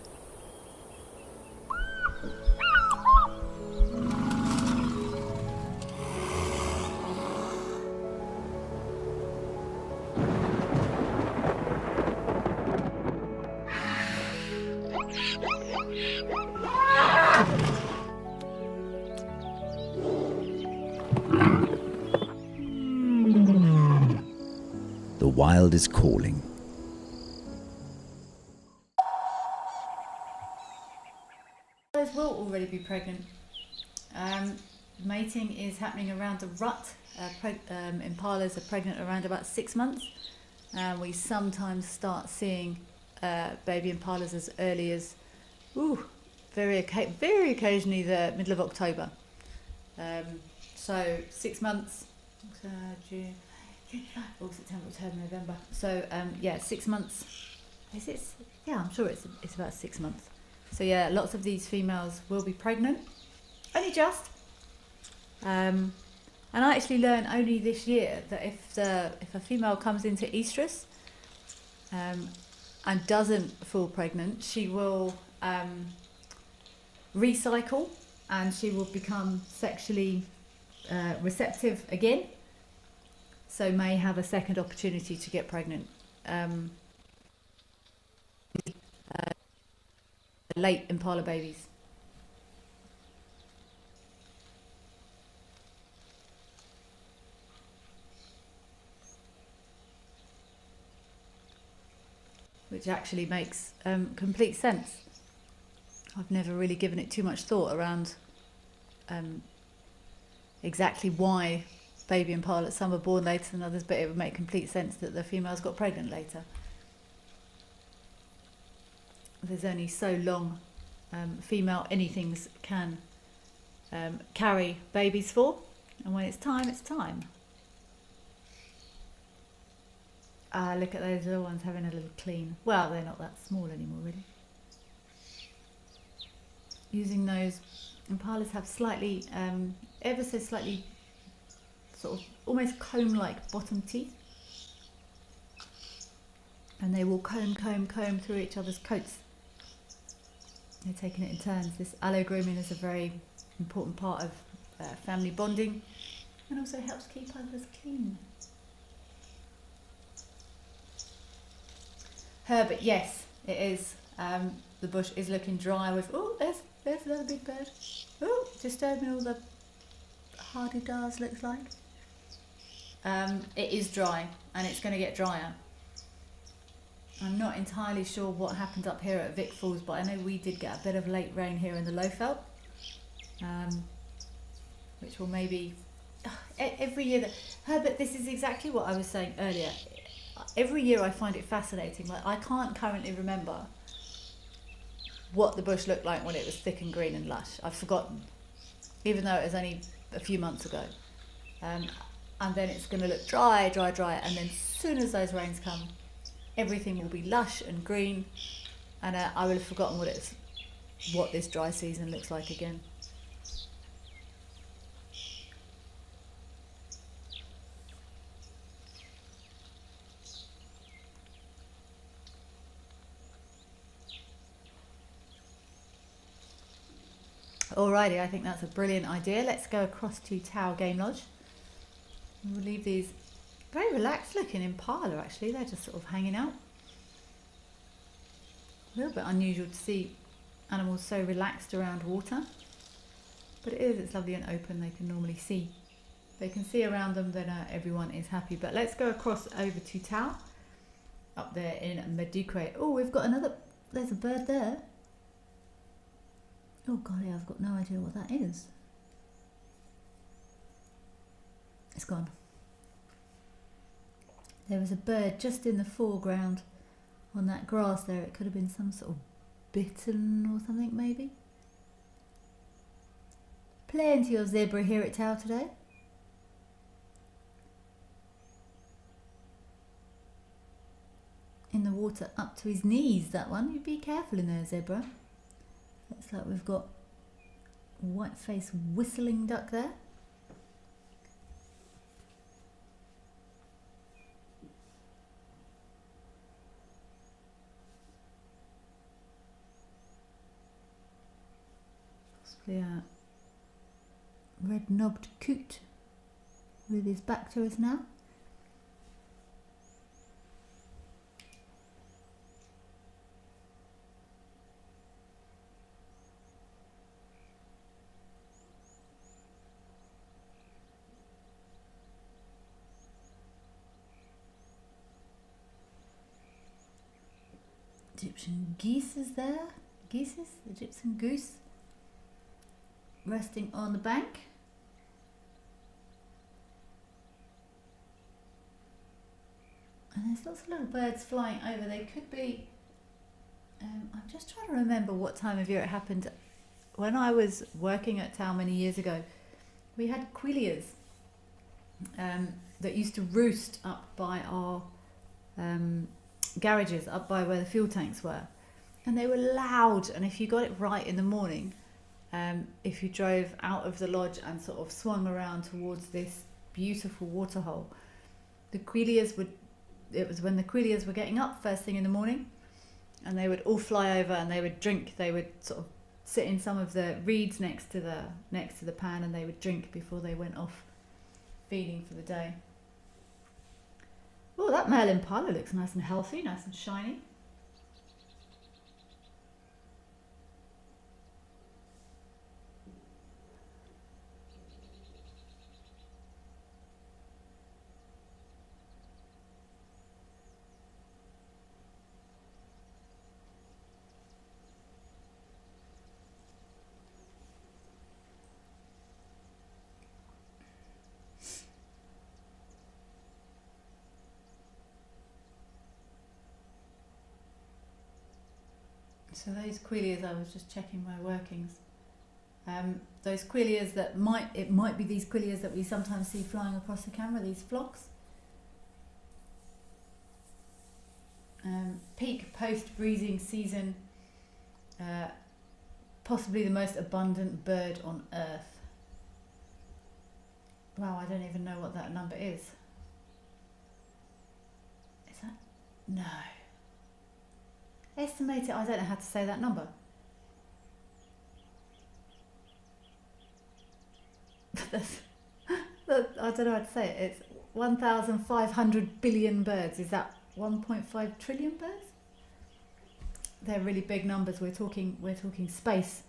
The wild is calling. Will already be pregnant. Mating is happening around the rut. Impalas are pregnant around about 6 months. We sometimes start seeing baby impalas as early as very occasionally the middle of October. So 6 months, June, September, October, November. So 6 months. Is it? Yeah, I'm sure it's about 6 months. So yeah, lots of these females will be pregnant, only just. And I actually learned only this year that if a female comes into estrus and doesn't fall pregnant, she will recycle and she will become sexually receptive again. So may have a second opportunity to get pregnant. Late impala babies. Which actually makes complete sense. I've never really given it too much thought around exactly why baby impala, some are born later than others, but it would make complete sense that the females got pregnant later. There's only so long female anythings can carry babies for, and when it's time, it's time. Look at those little ones having a little clean. Well, they're not that small anymore, really. Using those, impalas have slightly, ever so slightly, sort of almost comb-like bottom teeth, and they will comb through each other's coats. They're taking it in turns. This allo grooming is a very important part of family bonding and also helps keep others clean. Herbert, yes, it is. The bush is looking dry with, oh, there's another big bird. Oh, disturbing all the hardy-dars, looks like. It is dry, and it's going to get drier. I'm not entirely sure what happened up here at Vic Falls, but I know we did get a bit of late rain here in the Lowveld, which will maybe... every year that... Herbert, this is exactly what I was saying earlier. Every year I find it fascinating. Like, I can't currently remember what the bush looked like when it was thick and green and lush. I've forgotten, even though it was only a few months ago. And then it's going to look dry, and then as soon as those rains come, everything will be lush and green, and I will have forgotten what this dry season looks like again. Alrighty, I think that's a brilliant idea. Let's go across to Tau Game Lodge. We'll leave these very relaxed looking impala, actually. They're just sort of hanging out. A little bit unusual to see animals so relaxed around water. But it's lovely and open. They can normally see. They can see around them, then everyone is happy. But let's go across over to Tau, up there in Madukwe. Oh, we've got there's a bird there. Oh golly, I've got no idea what that is. It's gone. There was a bird just in the foreground on that grass there. It could have been some sort of bittern or something, maybe. Plenty of zebra here at Tau today. In the water up to his knees, that one. You be careful in there, zebra. Looks like we've got a white-faced whistling duck there. Possibly a red-knobbed coot with his back to us now. Egyptian geese is there. Egyptian goose resting on the bank. And there's lots of little birds flying over. They could be, I'm just trying to remember what time of year it happened. When I was working at Tau many years ago, we had quillias that used to roost up by our garages, up by where the fuel tanks were, and they were loud. And if you got it right in the morning, if you drove out of the lodge and sort of swung around towards this beautiful waterhole, the quillias would, it was when the quillias were getting up first thing in the morning, and they would all fly over and they would drink. They would sort of sit in some of the reeds next to the pan, and they would drink before they went off feeding for the day. Oh, that male impala looks nice and healthy, nice and shiny. So those quillias, I was just checking my workings. Those quillias it might be these quillias that we sometimes see flying across the camera, these flocks. Peak post-breeding season, possibly the most abundant bird on Earth. Wow, I don't even know what that number is. Is that? No. Estimated, I don't know how to say that number. I don't know how to say it. It's 1,500 billion birds. Is that 1.5 trillion birds? they're really big numbers. We're talking space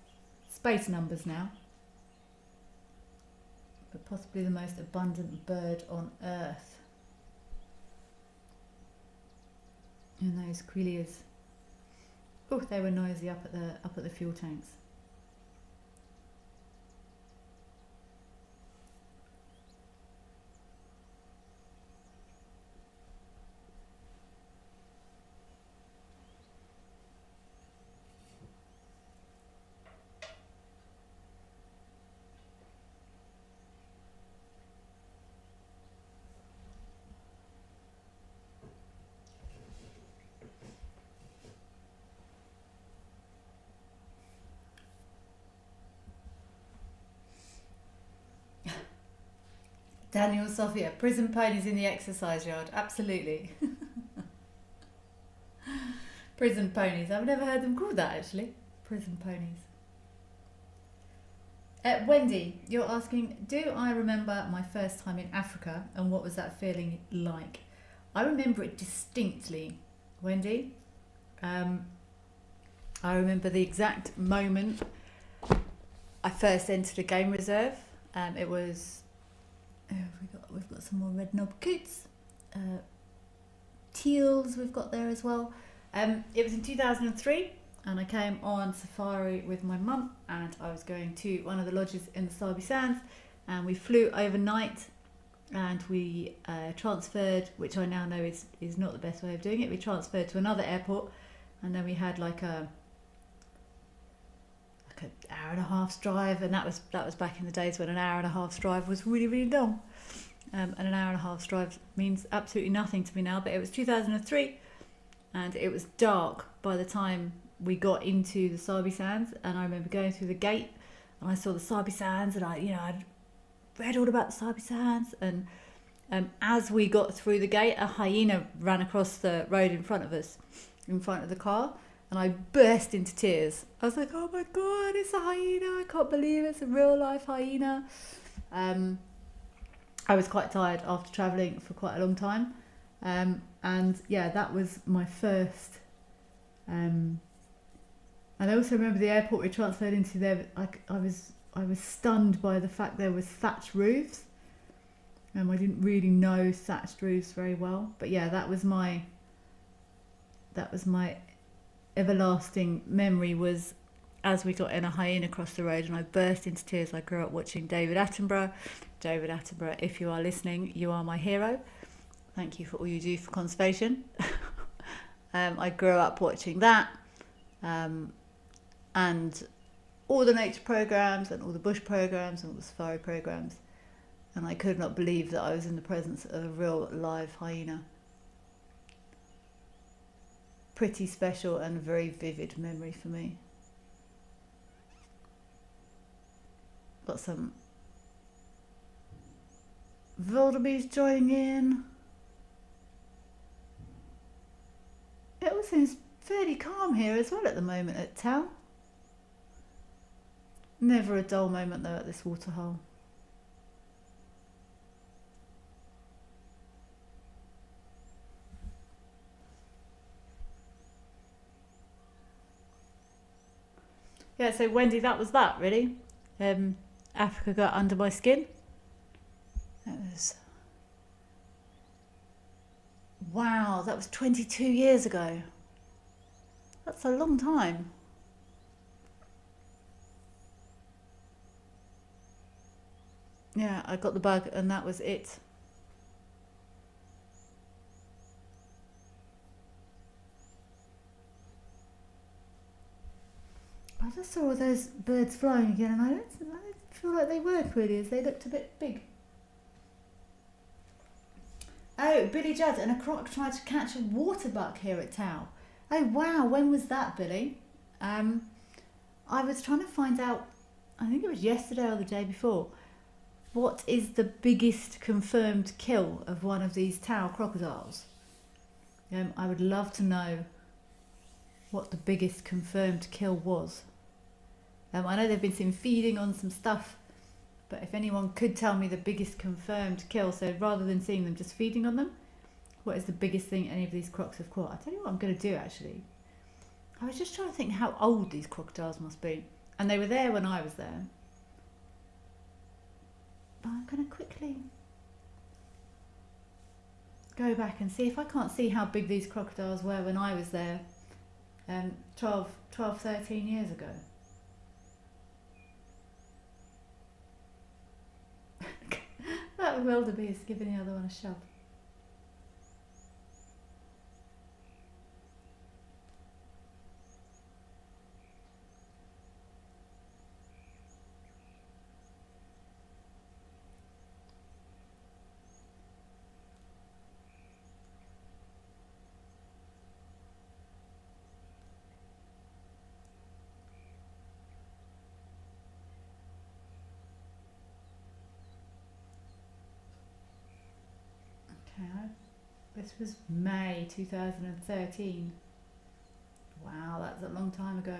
numbers now. But possibly the most abundant bird on Earth. And those quilliers. Oh, they were noisy up at the fuel tanks. Daniel, Sophia, prison ponies in the exercise yard. Absolutely. Prison ponies. I've never heard them called that, actually. Prison ponies. Wendy, you're asking, do I remember my first time in Africa and what was that feeling like? I remember it distinctly, Wendy. I remember the exact moment I first entered a game reserve. It was... we've got some more red knob coots, teals we've got there as well. It was in 2003 and I came on safari with my mum, and I was going to one of the lodges in the Sabi Sands, and we flew overnight, and we transferred, which I now know is not the best way of doing it. We transferred to another airport, and then we had like an hour and a half's drive, and that was back in the days when an hour and a half's drive was really, really long. And an hour and a half's drive means absolutely nothing to me now, but it was 2003 and it was dark by the time we got into the Sabi Sands, and I remember going through the gate and I saw the Sabi Sands, and I'd read all about the Sabi Sands, and as we got through the gate, a hyena ran across the road in front of us, in front of the car. And I burst into tears. I was like, oh my God, it's a hyena. I can't believe it's a real life hyena. I was quite tired after travelling for quite a long time. And yeah, that was my first. And I also remember the airport we transferred into there. I was stunned by the fact there was thatched roofs. I didn't really know thatched roofs very well. But yeah, that was my everlasting memory, was as we got in a hyena across the road and I burst into tears. I grew up watching David Attenborough. David Attenborough, if you are listening, you are my hero. Thank you for all you do for conservation. I grew up watching that, and all the nature programs and all the bush programs and all the safari programs, and I could not believe that I was in the presence of a real live hyena. Pretty special and very vivid memory for me. Got some wildebeest joining in. It all seems fairly calm here as well at the moment at Tau. Never a dull moment though at this waterhole. Yeah, so Wendy, that was that really. Africa got under my skin. That was... Wow, that was 22 years ago. That's a long time. Yeah, I got the bug and that was it. I just saw all those birds flying again, and I don't feel like they were quilliers. They looked a bit big. Oh, Billy Judd and a croc tried to catch a water buck here at Tau. Oh wow, when was that, Billy? I was trying to find out, I think it was yesterday or the day before, what is the biggest confirmed kill of one of these Tau crocodiles? I would love to know what the biggest confirmed kill was. I know they've been seen feeding on some stuff, but if anyone could tell me the biggest confirmed kill, so rather than seeing them just feeding on them, what is the biggest thing any of these crocs have caught? I'll tell you what I'm going to do actually. I was just trying to think how old these crocodiles must be. And they were there when I was there. But I'm going to quickly go back and see if I can't see how big these crocodiles were when I was there 12, 13 years ago. That wildebeest giving the other one a shove. This was May 2013. Wow, that's a long time ago.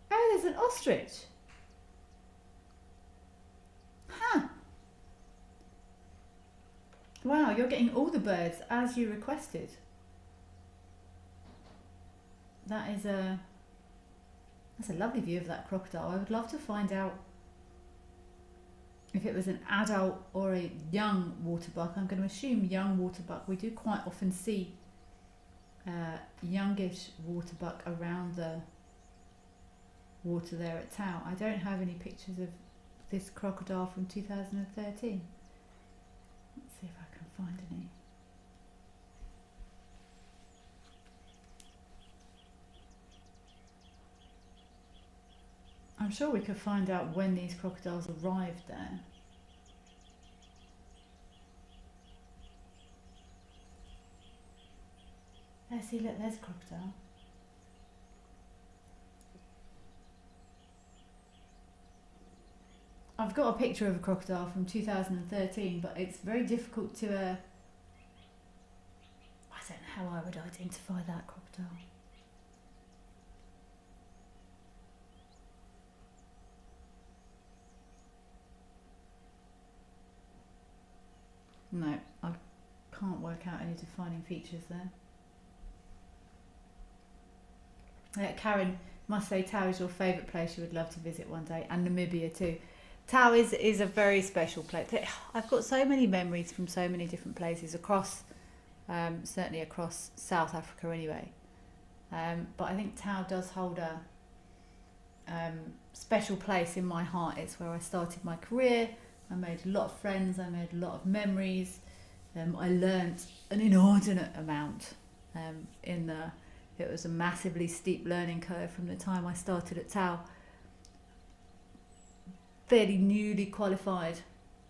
Oh, there's an ostrich. Huh. Wow, you're getting all the birds as you requested. That's a lovely view of that crocodile. I would love to find out if it was an adult or a young waterbuck. I'm going to assume young waterbuck. We do quite often see youngish waterbuck around the water there at Tau. I don't have any pictures of this crocodile from 2013. Let's see if I can find any. I'm sure we could find out when these crocodiles arrived there. Let's see, look, there's a crocodile. I've got a picture of a crocodile from 2013, but it's very difficult to, I don't know how I would identify that crocodile. No, I can't work out any defining features there. Karen must say Tau is your favourite place you would love to visit one day, and Namibia too. Tau is a very special place. I've got so many memories from so many different places across, certainly across South Africa anyway. But I think Tau does hold a special place in my heart. It's where I started my career. I made a lot of friends, I made a lot of memories, I learnt an inordinate amount. It was a massively steep learning curve from the time I started at Tau. Fairly newly qualified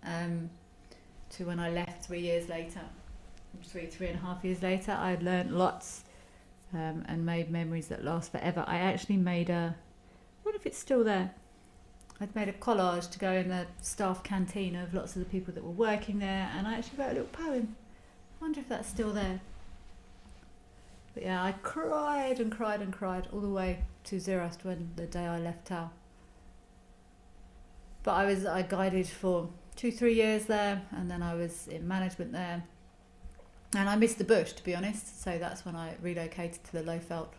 to when I left 3 years later. 3.5 years later, I had learnt lots and made memories that last forever. I actually made I wonder if it's still there. I'd made a collage to go in the staff canteen of lots of the people that were working there, and I actually wrote a little poem. I wonder if that's still there. But yeah, I cried and cried and cried all the way to Zerast when the day I left Tau. But I guided for 2-3 years there, and then I was in management there. And I missed the bush, to be honest, so that's when I relocated to the Lowveld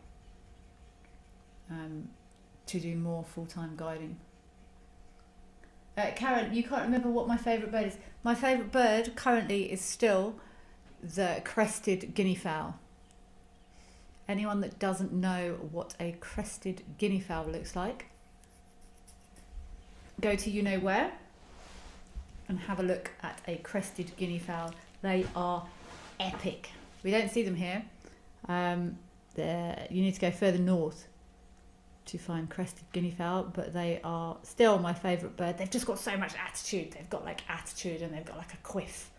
to do more full-time guiding. Karen, you can't remember what my favourite bird is. My favourite bird currently is still the crested guinea fowl. Anyone that doesn't know what a crested guinea fowl looks like, go to you know where and have a look at a crested guinea fowl. They are epic. We don't see them here. You need to go further north to find crested guinea fowl, but they are still my favourite bird. They've just got so much attitude. They've got like attitude, and they've got like a quiff,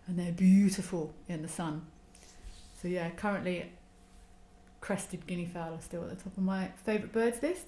and they're beautiful in the sun. So yeah, currently crested guinea fowl are still at the top of my favourite birds list.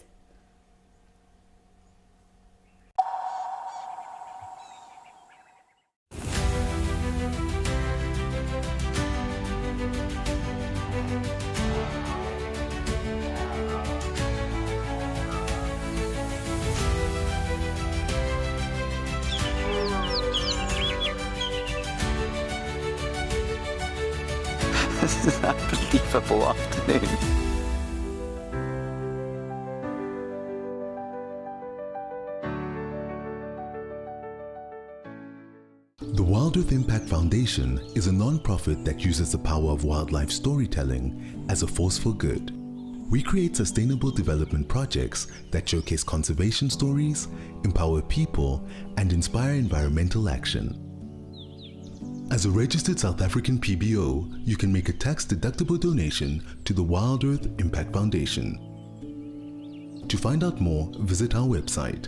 This is an unbelievable afternoon. The Wild Earth Impact Foundation is a non-profit that uses the power of wildlife storytelling as a force for good. We create sustainable development projects that showcase conservation stories, empower people, and inspire environmental action. As a registered South African PBO, you can make a tax-deductible donation to the Wild Earth Impact Foundation. To find out more, visit our website.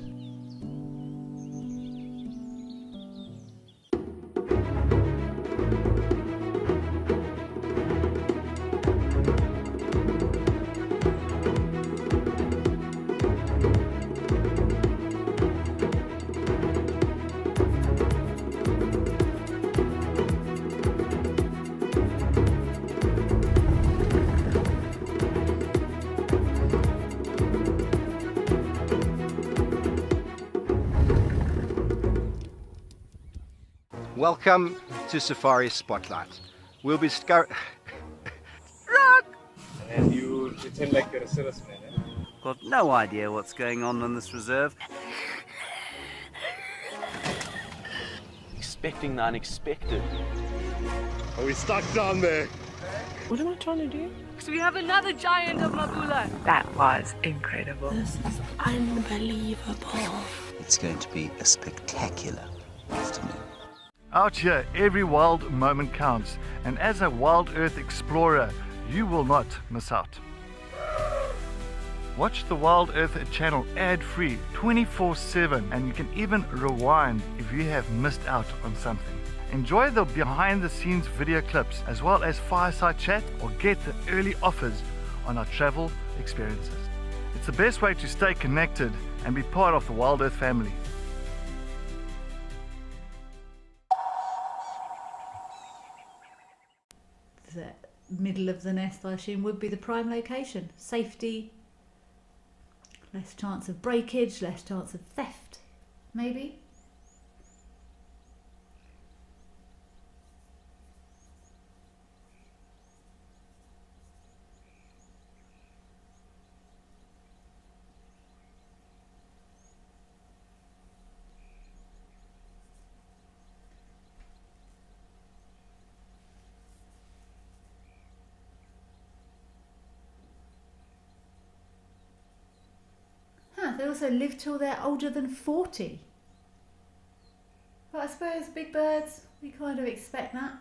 Welcome to Safari Spotlight. We'll be And you pretend like you're a serviceman, eh? Got no idea what's going on this reserve. Expecting the unexpected. Are we stuck down there? What am I trying to do? Because we have another giant of Mabula. That was incredible. This is unbelievable. It's going to be a spectacular afternoon. Out here, every wild moment counts, and as a Wild Earth explorer, you will not miss out. Watch the Wild Earth channel ad-free 24/7, and you can even rewind if you have missed out on something. Enjoy the behind-the-scenes video clips, as well as fireside chat, or get the early offers on our travel experiences. It's the best way to stay connected and be part of the Wild Earth family. The middle of the nest, I assume, would be the prime location. Safety, less chance of breakage, less chance of theft, maybe. They also live till they're older than 40. But I suppose big birds, we kind of expect that.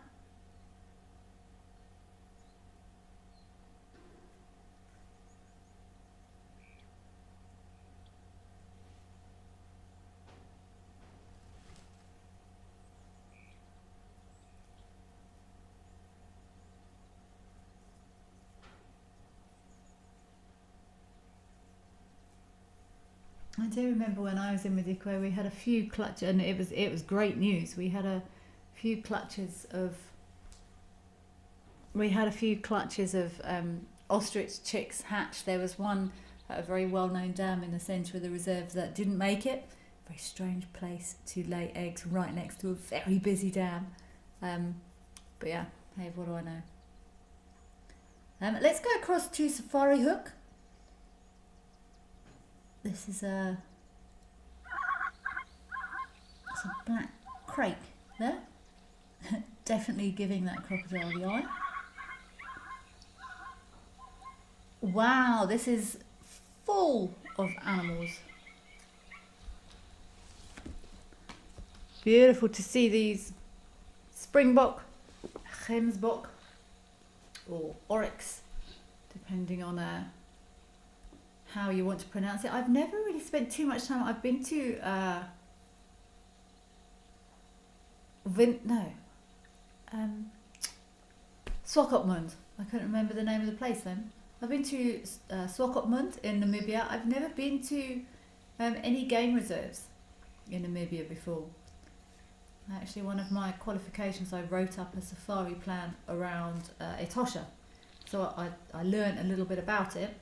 I do remember when I was in Madikwe, we had a few clutches, and it was great news. We had a few clutches of ostrich chicks hatched. There was one at a very well-known dam in the centre of the reserve that didn't make it. Very strange place to lay eggs right next to a very busy dam. But yeah, hey, what do I know? Let's go across to Safari Hook. This is a black crake there. Definitely giving that crocodile the eye. Wow, this is full of animals. Beautiful to see these springbok, gemsbok, or oryx, depending on how you want to pronounce it. I've never really spent too much time. I've been to Swakopmund. I couldn't remember the name of the place then. I've been to Swakopmund in Namibia. I've never been to any game reserves in Namibia before. Actually, one of my qualifications, I wrote up a safari plan around Etosha, so I learned a little bit about it.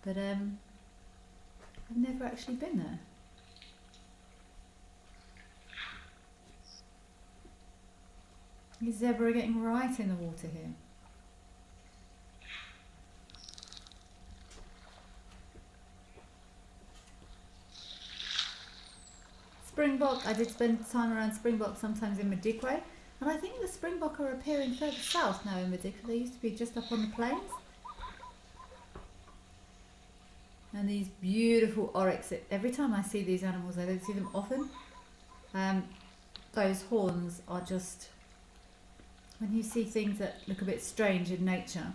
But I've never actually been there. Is zebra getting right in the water here? springbok. I did spend time around springbok, sometimes in Madikwe. And I think the springbok are appearing further south now in Madikwe. They used to be just up on the plains. And these beautiful oryx. Every time I see these animals, I don't see them often. Those horns are just... When you see things that look a bit strange in nature,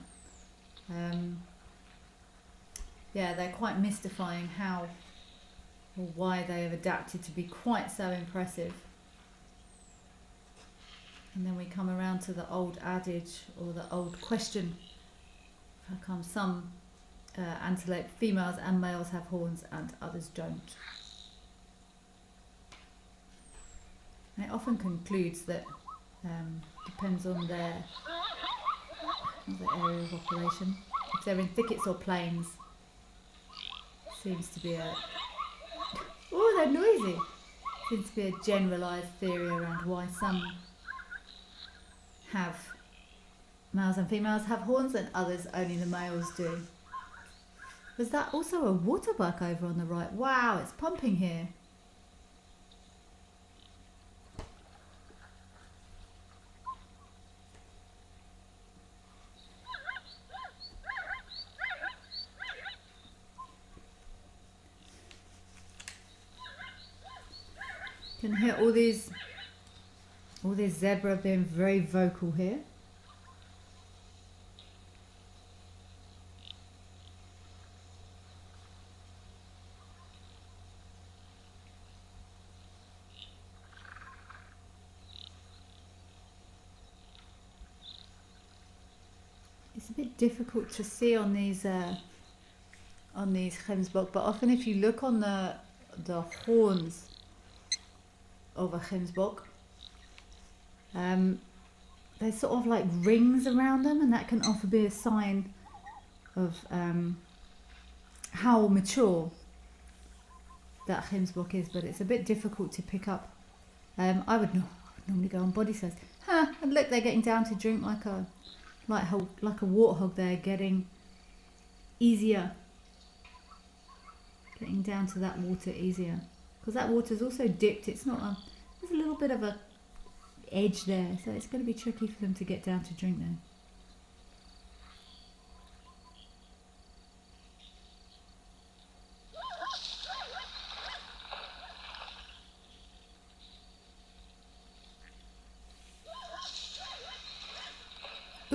yeah, they're quite mystifying how or why they have adapted to be quite so impressive. And then we come around to the old adage or the old question. How come some antelope females and males have horns and others don't? And it often concludes that depends on their area of operation. If they're in thickets or plains, seems to be a... Oh, they're noisy! Seems to be a generalised theory around why some have males and females have horns and others only the males do. Was that also a water buck over on the right? Wow, it's pumping here. Can hear all these zebra being very vocal here. It's a bit difficult to see on these gemsbok, but often if you look on the horns of a gemsbok, there's sort of like rings around them, and that can often be a sign of how mature that gemsbok is, but it's a bit difficult to pick up. I would normally go on body size. And look, they're getting down to drink like a warthog. They're getting easier, getting down to that water easier, because that water's also dipped. It's not there's a little bit of a edge there, so it's going to be tricky for them to get down to drink there.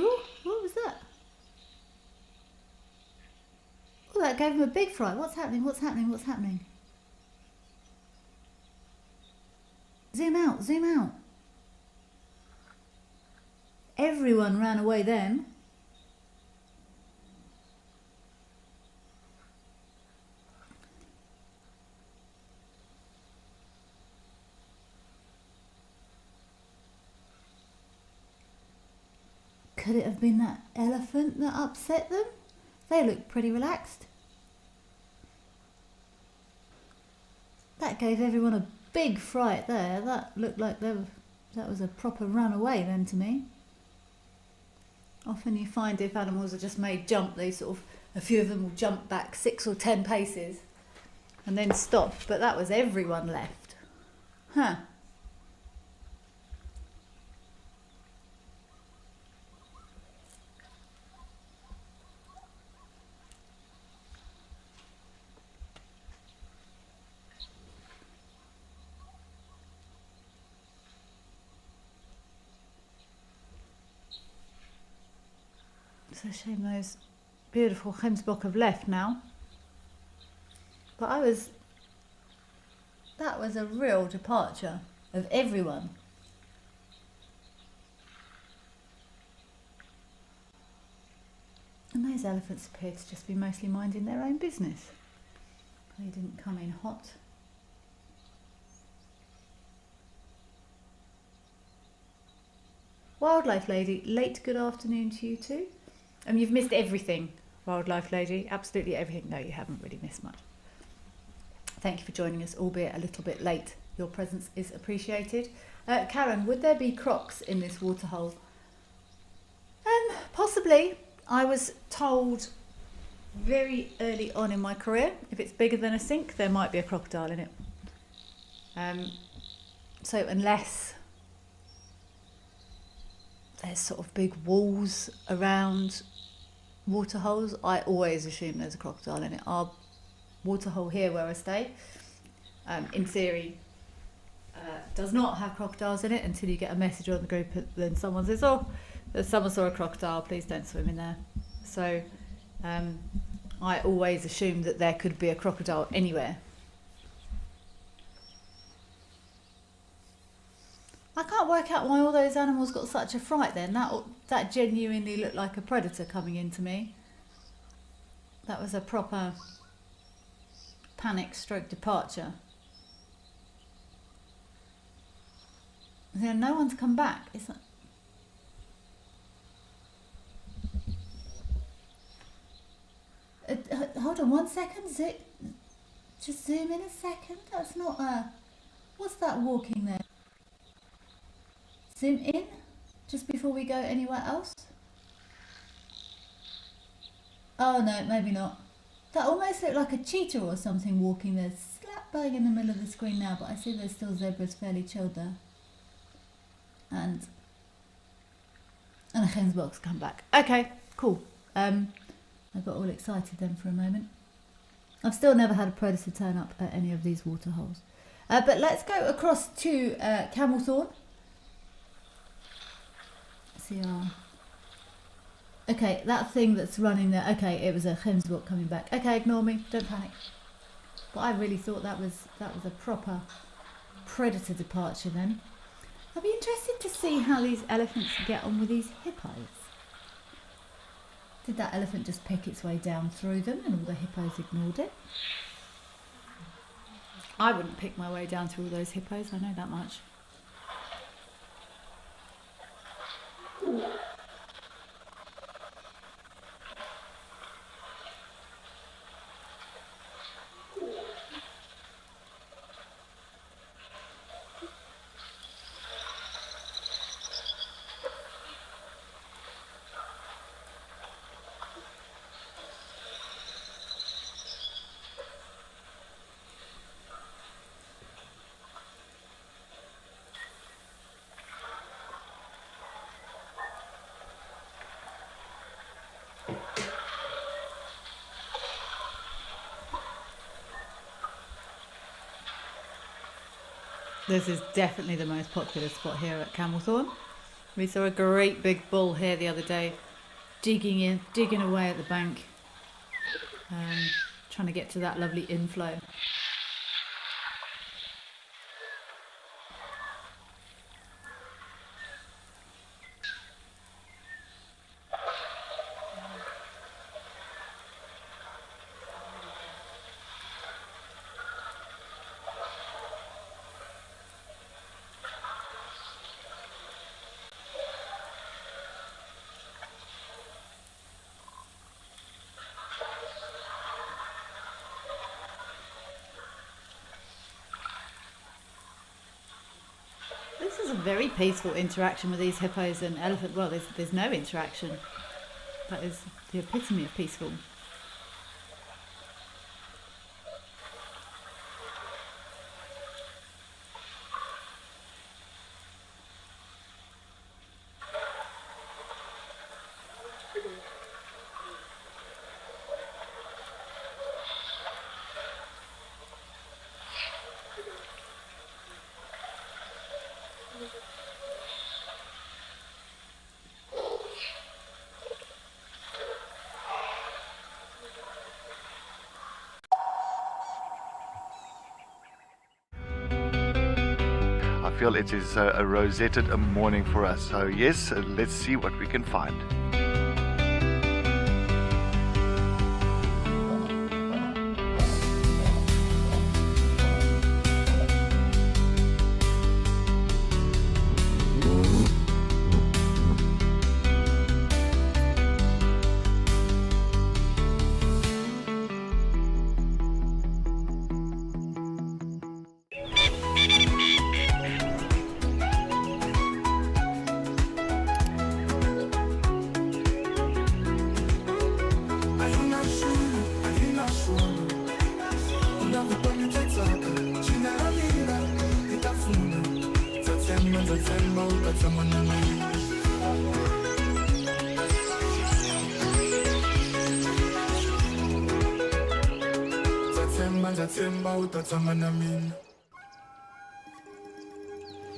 Ooh, what was that? Oh, that gave him a big fright. What's happening? What's happening? What's happening? Zoom out, zoom out. Everyone ran away then. Could it have been that elephant that upset them? They looked pretty relaxed. That gave everyone a big fright there. That looked like that was a proper runaway then to me. Often you find if animals are just made jump, they sort of, a few of them will jump back 6 or 10 paces and then stop, but that was everyone left. Huh. It's a shame those beautiful gemsbok have left now. But that was a real departure of everyone. And those elephants appeared to just be mostly minding their own business. They didn't come in hot. Wildlife Lady, late good afternoon to you too. You've missed everything, Wildlife Lady, absolutely everything. No, you haven't really missed much. Thank you for joining us, albeit a little bit late. Your presence is appreciated. Karen, would there be crocs in this waterhole? Possibly. I was told very early on in my career, if it's bigger than a sink, there might be a crocodile in it. So unless there's sort of big walls around waterholes, I always assume there's a crocodile in it. Our waterhole here where I stay, in theory, does not have crocodiles in it until you get a message on the group, then someone says, oh, someone saw a crocodile, please don't swim in there. So I always assume that there could be a crocodile anywhere. I can't work out why all those animals got such a fright then. That genuinely looked like a predator coming into me. That was a proper panic stroke departure. No one's come back. It's not... hold on 1 second. Just zoom in a second. That's not a... What's that walking there? Zoom in just before we go anywhere else. Oh no, maybe not. That almost looked like a cheetah or something walking there, slap bang in the middle of the screen now, but I see there's still zebras fairly chilled there. And a hen's box come back. Okay, cool. I got all excited then for a moment. I've still never had a predator turn up at any of these waterholes. But let's go across to Camelthorne. Okay, that thing that's running there, okay, it was a hemsbook coming back. Okay, ignore me, don't panic. But I really thought that was a proper predator departure then. I'd be interested to see how these elephants get on with these hippos. Did that elephant just pick its way down through them and all the hippos ignored it? I wouldn't pick my way down through all those hippos, I know that much. This is definitely the most popular spot here at Camelthorne. We saw a great big bull here the other day, digging away at the bank, trying to get to that lovely inflow. This is a very peaceful interaction with these hippos and elephant. Well, there's no interaction. That is the epitome of peaceful. I feel it is a rosetted morning for us. So yes, let's see what we can find.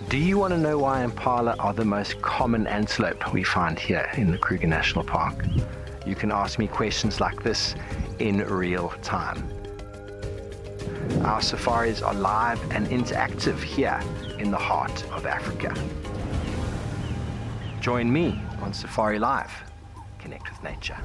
Do you want to know why impala are the most common antelope we find here in the Kruger National Park? You can ask me questions like this in real time. Our safaris are live and interactive here in the heart of Africa. Join me on Safari Live. Connect with nature.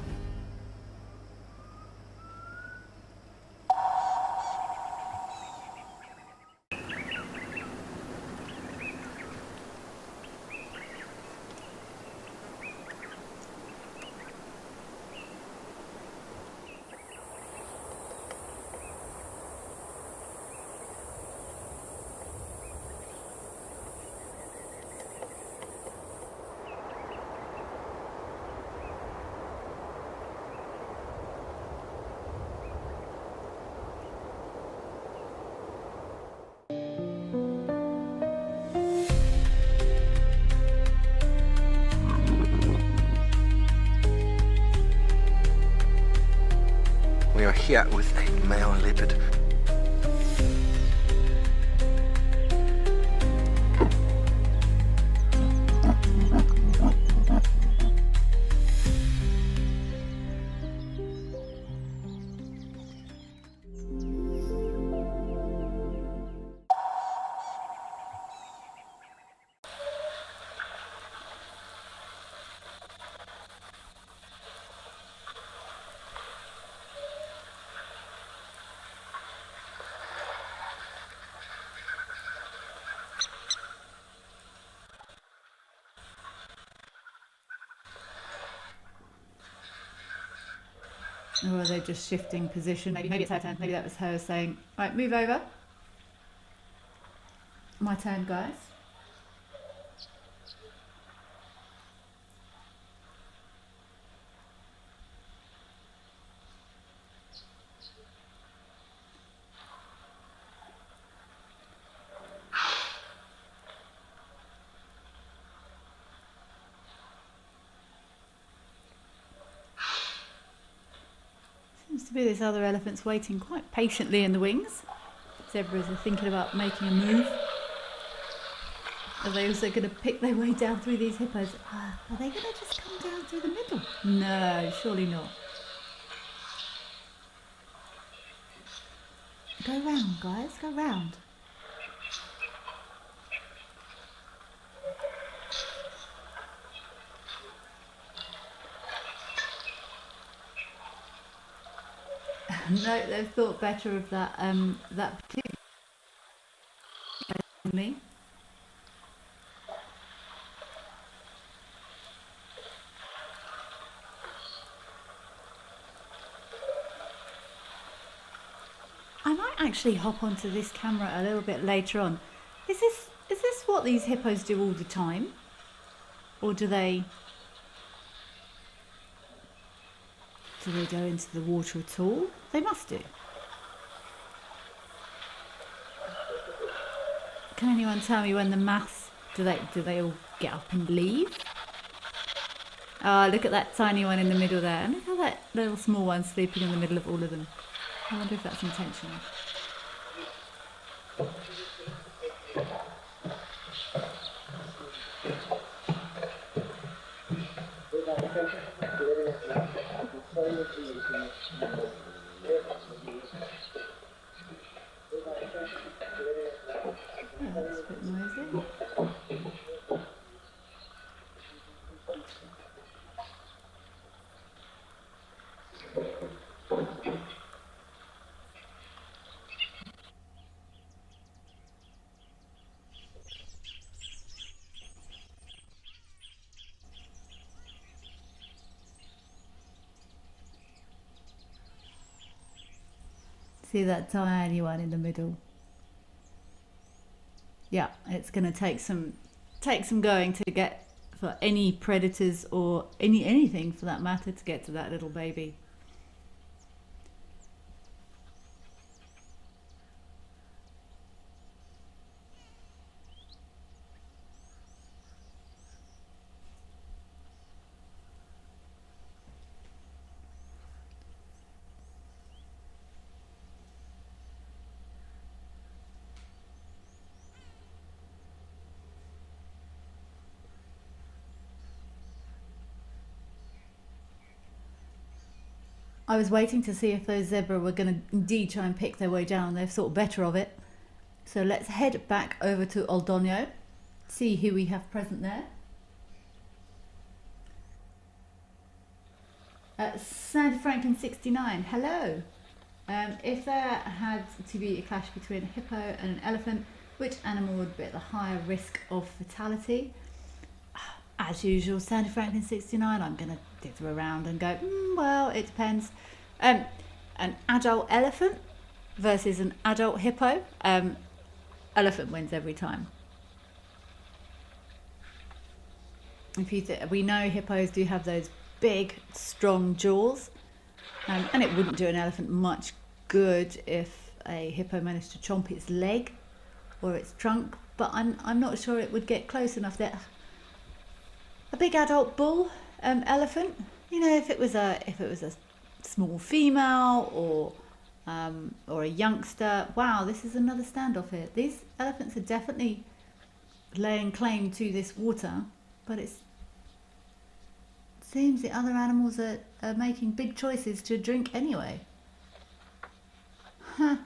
We are here with a male leopard. Or are they just shifting position? Maybe it's her turn. Maybe that was her saying, right, move over. My turn, guys. Seems to be this other elephant's waiting quite patiently in the wings. Zebras are thinking about making a move. Are they also going to pick their way down through these hippos? Are they going to just come down through the middle? No, surely not. Go round, guys, go round. No, they've thought better of that that particular me. I might actually hop onto this camera a little bit later on. Is this what these hippos do all the time? Or do they go into the water at all? They must do. Can anyone tell me when the mass do they all get up and leave? Oh, look at that tiny one in the middle there. And look at that little small one sleeping in the middle of all of them. I wonder if that's intentional. Oh, that's a bit noisy. See that tiny one in the middle? Yeah, it's going to take some going to get for any predators or anything for that matter to get to that little baby. I was waiting to see if those zebra were going to indeed try and pick their way down. They've thought better of it. So let's head back over to Oldonio, see who we have present there. Sandy Franklin 69, hello. If there had to be a clash between a hippo and an elephant, which animal would be at the higher risk of fatality? As usual, Sandy Franklin 69, I'm going to dither around and go, well, it depends. An adult elephant versus an adult hippo. Elephant wins every time. We know hippos do have those big, strong jaws, and it wouldn't do an elephant much good if a hippo managed to chomp its leg or its trunk, but I'm not sure it would get close enough there. A big adult bull elephant, you know, if it was a small female or a youngster. Wow, this is another standoff here. These elephants are definitely laying claim to this water, but it seems the other animals are making big choices to drink anyway. Huh.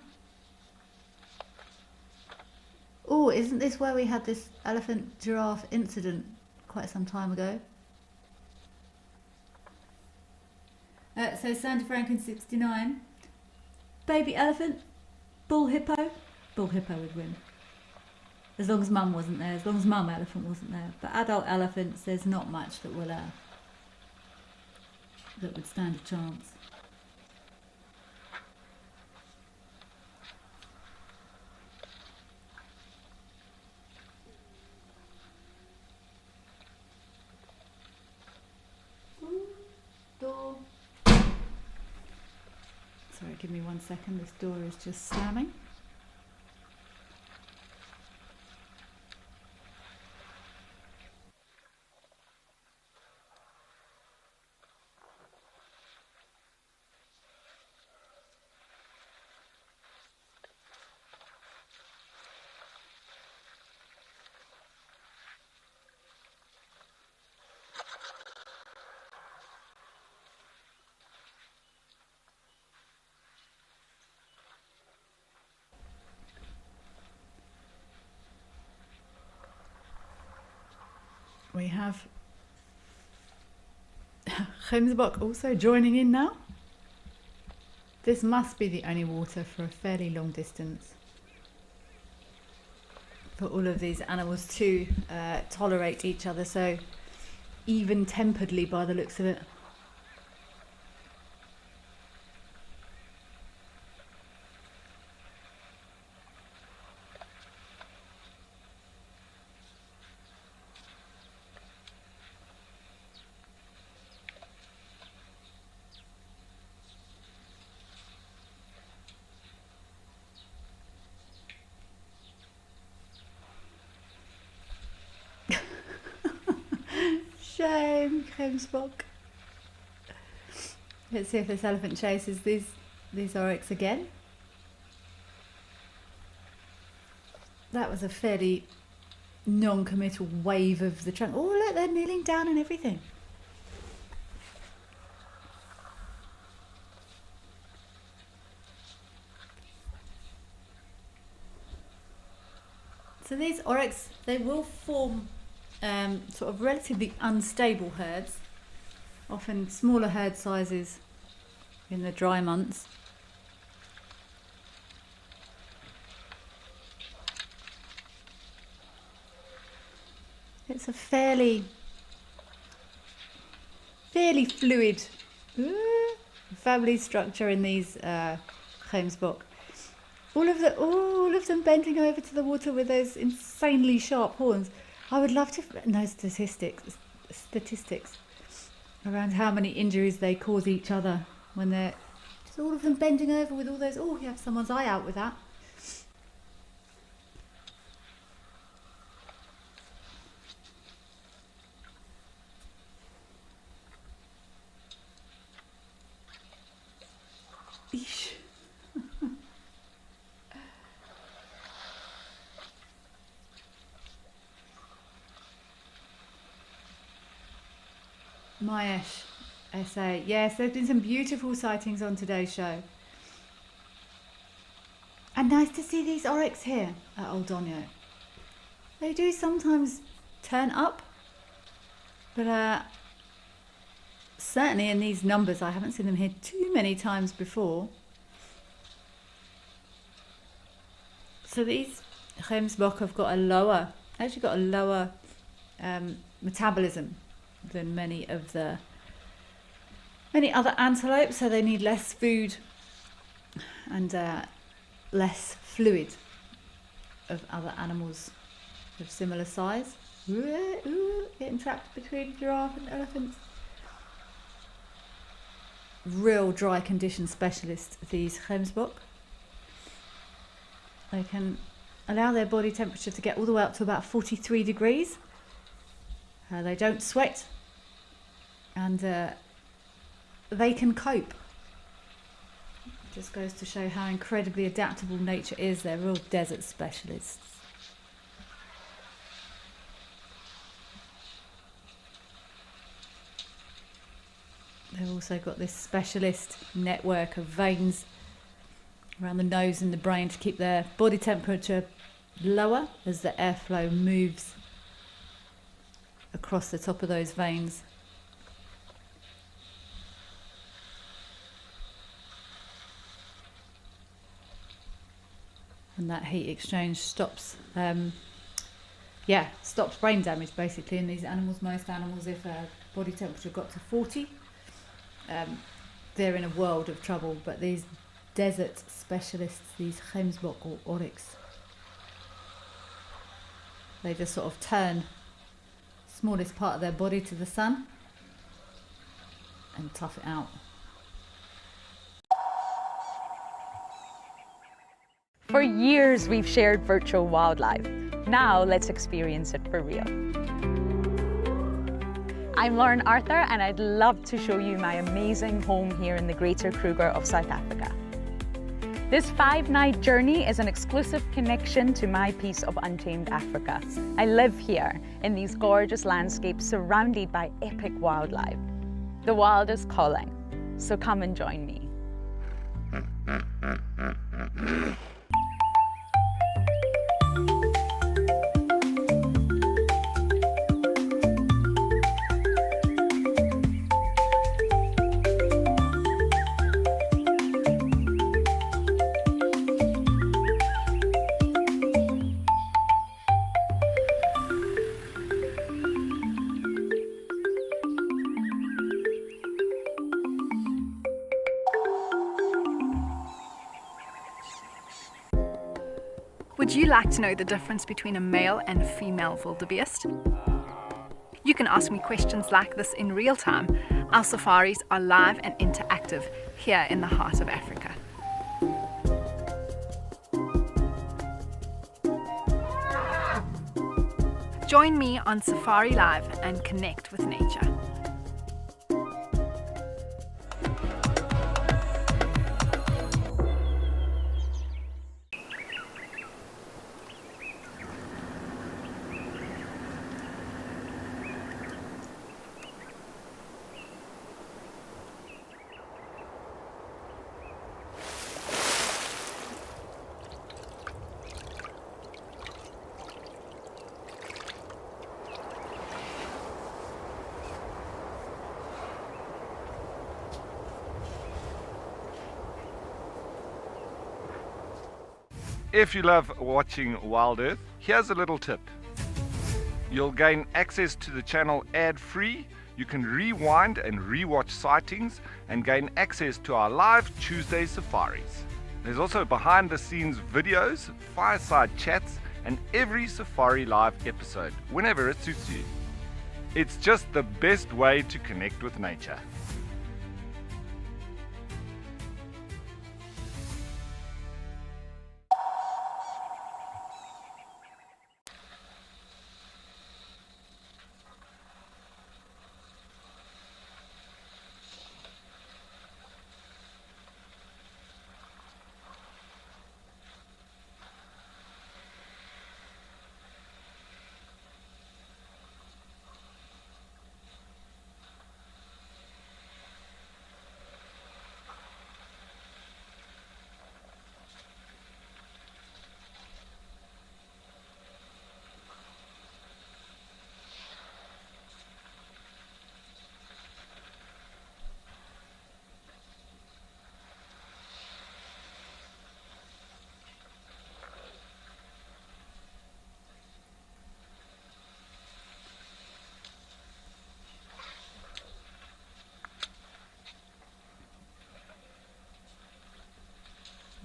Oh, isn't this where we had this elephant giraffe incident quite some time ago? So Sandy Franklin 69. Baby elephant, bull hippo. Bull hippo would win. As long as mum wasn't there, as long as mum elephant wasn't there. But adult elephants, there's not much that will that would stand a chance. Door. Sorry, give me 1 second. This door is just slamming. We have Gemsbok also joining in now. This must be the only water for a fairly long distance for all of these animals to tolerate each other so even-temperedly by the looks of it. Shame, Gemsbok. Let's see if this elephant chases these oryx again. That was a fairly non-committal wave of the trunk. Oh look, they're kneeling down and everything. So these oryx, they will form sort of relatively unstable herds, often smaller herd sizes in the dry months. It's a fairly fluid family structure in these Gemsbok. All of them bending over to the water with those insanely sharp horns. I would love to know statistics around how many injuries they cause each other when they're just all of them bending over with all those. Oh, you have someone's eye out with that. Eesh. Mayesh SA. Yes, there's been some beautiful sightings on today's show. And nice to see these oryx here at Old Donio. They do sometimes turn up, but certainly in these numbers, I haven't seen them here too many times before. So these gemsbok have got a lower metabolism than many other antelopes, so they need less food and less fluid of other animals of similar size. Getting trapped between giraffe and elephants. Real dry condition specialists, these gemsbok. They can allow their body temperature to get all the way up to about 43 degrees. They don't sweat, and they can cope. It just goes to show how incredibly adaptable nature is. They're real desert specialists. They've also got this specialist network of veins around the nose and the brain to keep their body temperature lower as the airflow moves across the top of those veins. And that heat exchange stops brain damage basically in these animals. Most animals, if a body temperature got to 40, they're in a world of trouble. But these desert specialists, these gemsbok or oryx, they just sort of turn the smallest part of their body to the sun and tough it out. For years, we've shared virtual wildlife. Now, let's experience it for real. I'm Lauren Arthur, and I'd love to show you my amazing home here in the Greater Kruger of South Africa. This 5-night journey is an exclusive connection to my piece of untamed Africa. I live here in these gorgeous landscapes surrounded by epic wildlife. The wild is calling, so come and join me. Would you like to know the difference between a male and female wildebeest? You can ask me questions like this in real time. Our safaris are live and interactive here in the heart of Africa. Join me on Safari Live and connect with nature. If you love watching Wild Earth, here's a little tip. You'll gain access to the channel ad-free. You can rewind and rewatch sightings and gain access to our live Tuesday safaris. There's also behind-the-scenes videos, fireside chats, and every Safari Live episode, whenever it suits you. It's just the best way to connect with nature.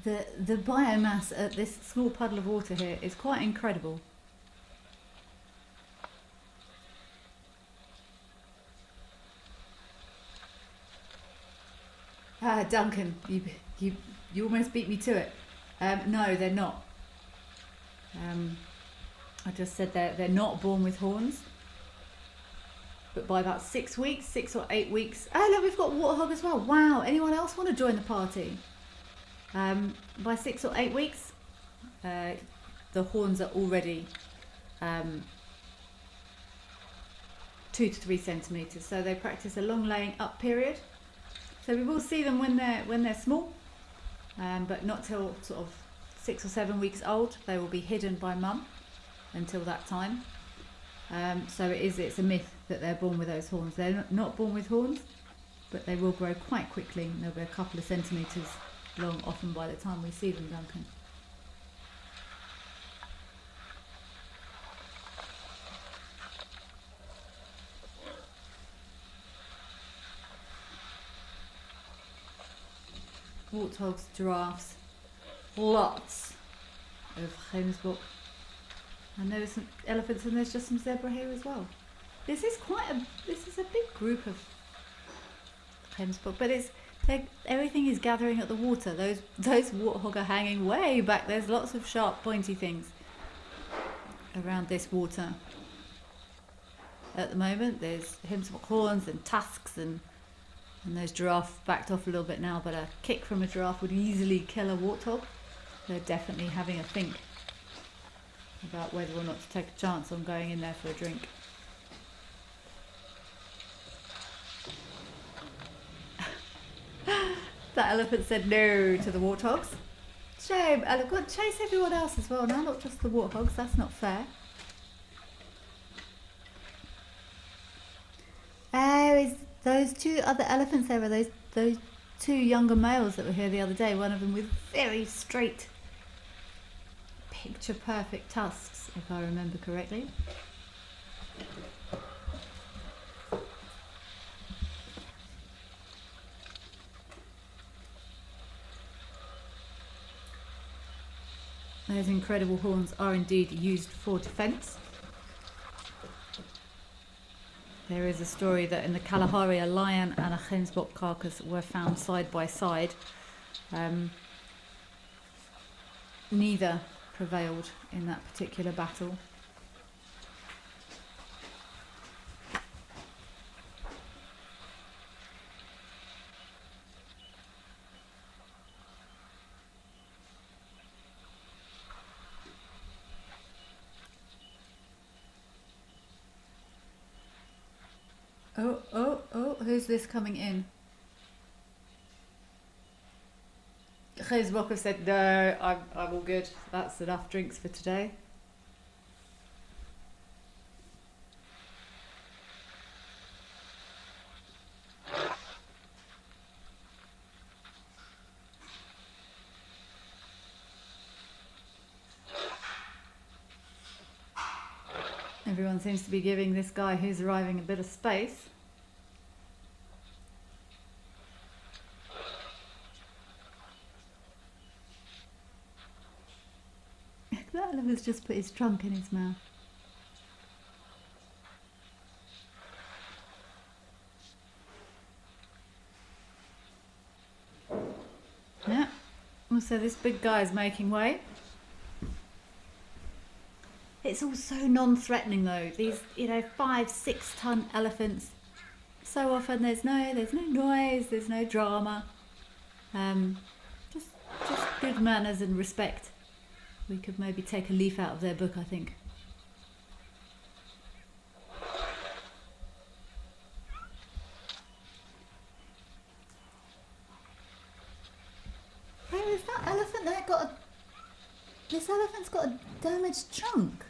The biomass at this small puddle of water here is quite incredible. Duncan, you almost beat me to it. No, they're not. I just said they're not born with horns. But by about 6 weeks, 6 or 8 weeks... Oh, look, we've got warthog as well. Wow, anyone else want to join the party? By 6 or 8 weeks, the horns are already 2 to 3 centimetres. So they practice a long laying up period. So we will see them when they're small, but not till sort of 6 or 7 weeks old. They will be hidden by mum until that time. So it's a myth that they're born with those horns. They're not born with horns, but they will grow quite quickly. And they'll be a couple of centimetres long, often by the time we see them, Duncan. Warthogs, giraffes, lots of Gemsbok. And there's some elephants and there's just some zebra here as well. This is a big group of Gemsbok, but everything is gathering at the water. Those warthog are hanging way back. There's lots of sharp, pointy things around this water. At the moment, there's Gemsbok horns and tusks, and those giraffe backed off a little bit now, but a kick from a giraffe would easily kill a warthog. They're definitely having a think about whether or not to take a chance on going in there for a drink. That elephant said no to the warthogs. Shame, elephant, chase everyone else as well now, not just the warthogs. That's not fair. Oh, those 2 other elephants there are those 2 younger males that were here the other day. One of them with very straight, picture perfect tusks, if I remember correctly. Those incredible horns are indeed used for defence. There is a story that in the Kalahari a lion and a Gemsbok carcass were found side by side. Neither prevailed in that particular battle. Oh, who's this coming in? Gemsbok have said, no, I'm all good. That's enough drinks for today. Everyone seems to be giving this guy who's arriving a bit of space. That elephant's just put his trunk in his mouth. Yeah. Also, this big guy is making way. It's all so non-threatening though. These, 5-6 ton elephants. So often there's no noise, there's no drama. Just good manners and respect. We could maybe take a leaf out of their book, I think. Where is that elephant there? This elephant's got a damaged trunk.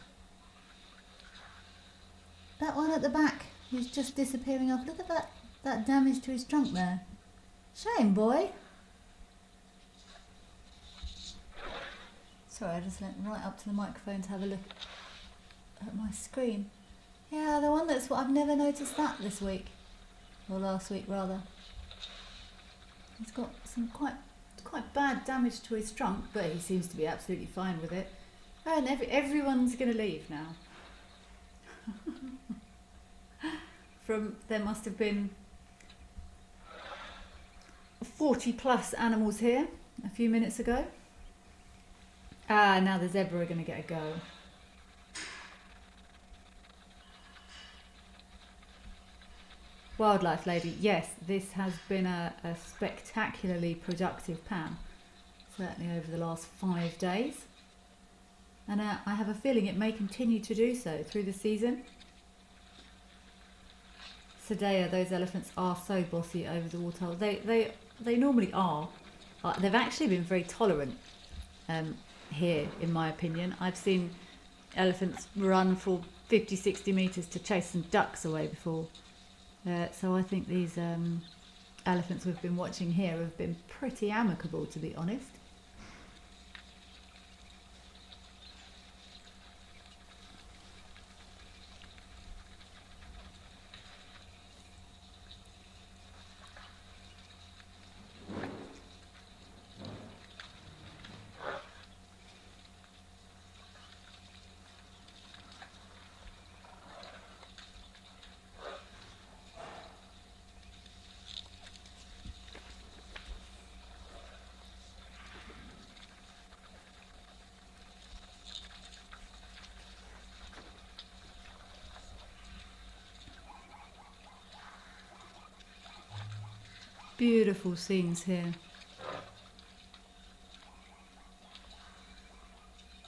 That one at the back who's just disappearing off. Look at that damage to his trunk there. Shame, boy. Sorry, I just went right up to the microphone to have a look at my screen. Yeah, the one I've never noticed that this week. Or last week, rather. It's got some quite quite bad damage to his trunk, but he seems to be absolutely fine with it. And everyone's going to leave now. There must have been 40 plus animals here a few minutes ago. Now the zebra are going to get a go. Wildlife lady, yes, this has been a spectacularly productive pan, certainly over the last 5 days. And I have a feeling it may continue to do so through the season. Sadea, those elephants are so bossy over the waterhole. They normally are. They've actually been very tolerant here, in my opinion. I've seen elephants run for 50, 60 metres to chase some ducks away before. So I think these elephants we've been watching here have been pretty amicable, to be honest. Beautiful scenes here.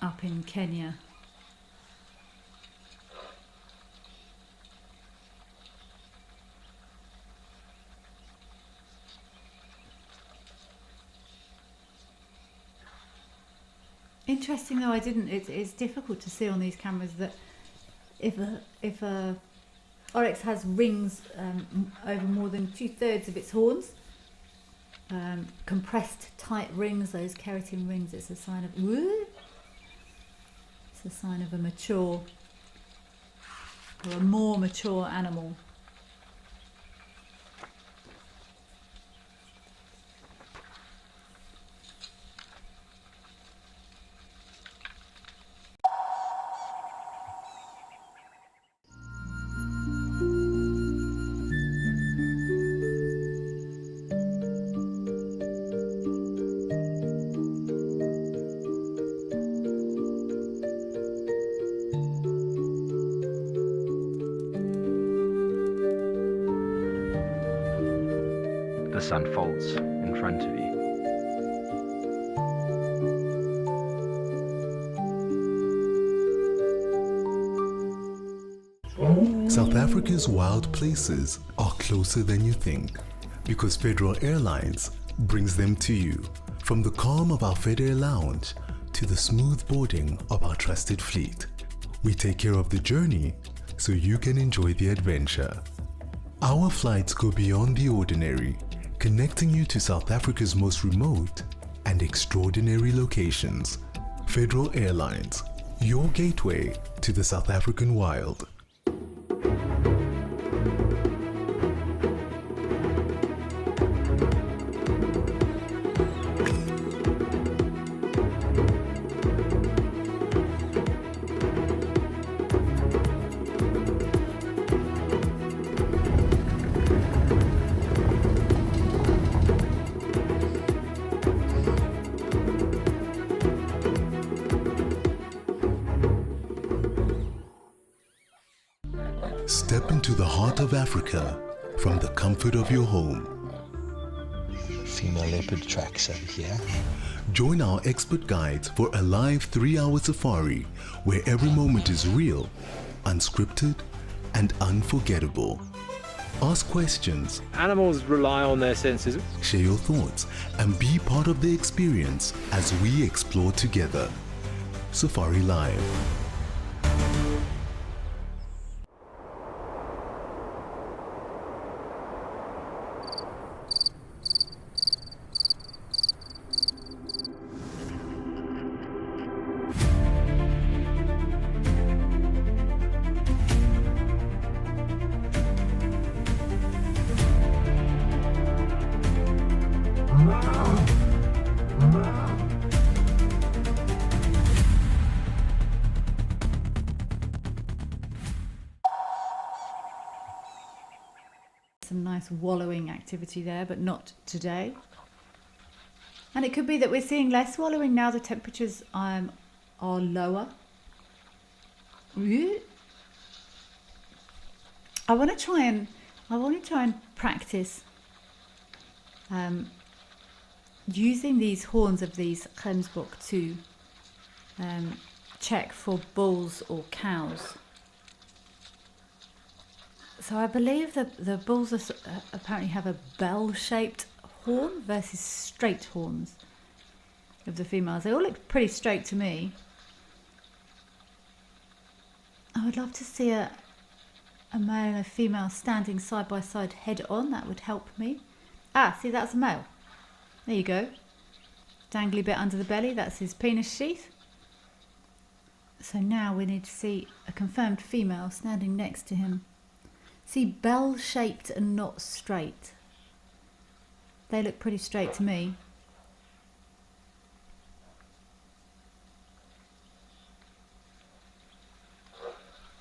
Up in Kenya. Interesting though, it's difficult to see on these cameras that if a oryx has rings over more than 2/3 of its horns, compressed tight rings, those keratin rings, it's a sign of it's a sign of a mature or a more mature animal. This unfolds in front of you. South Africa's wild places are closer than you think, because Federal Airlines brings them to you. From the calm of our FedAir lounge to the smooth boarding of our trusted fleet, we take care of the journey so you can enjoy the adventure. Our flights go beyond the ordinary, connecting you to South Africa's most remote and extraordinary locations. Federal Airlines, your gateway to the South African wild. Step into the heart of Africa from the comfort of your home. Female leopard tracks over here. Join our expert guides for a live 3-hour safari where every moment is real, unscripted, and unforgettable. Ask questions. Animals rely on their senses. Share your thoughts and be part of the experience as we explore together. Safari Live. some nice wallowing activity there, but not today. And it could be that we're seeing less wallowing now the temperatures are lower. I want to try and practice using these horns of these gemsbok to check for bulls or cows. So I believe that the bulls apparently have a bell-shaped horn versus straight horns of the females. They all look pretty straight to me. I would love to see a male and a female standing side by side head on. That would help me. Ah, see, that's a male. There you go. Dangly bit under the belly, that's his penis sheath. So now we need to see a confirmed female standing next to him. See, bell-shaped and not straight. They look pretty straight to me.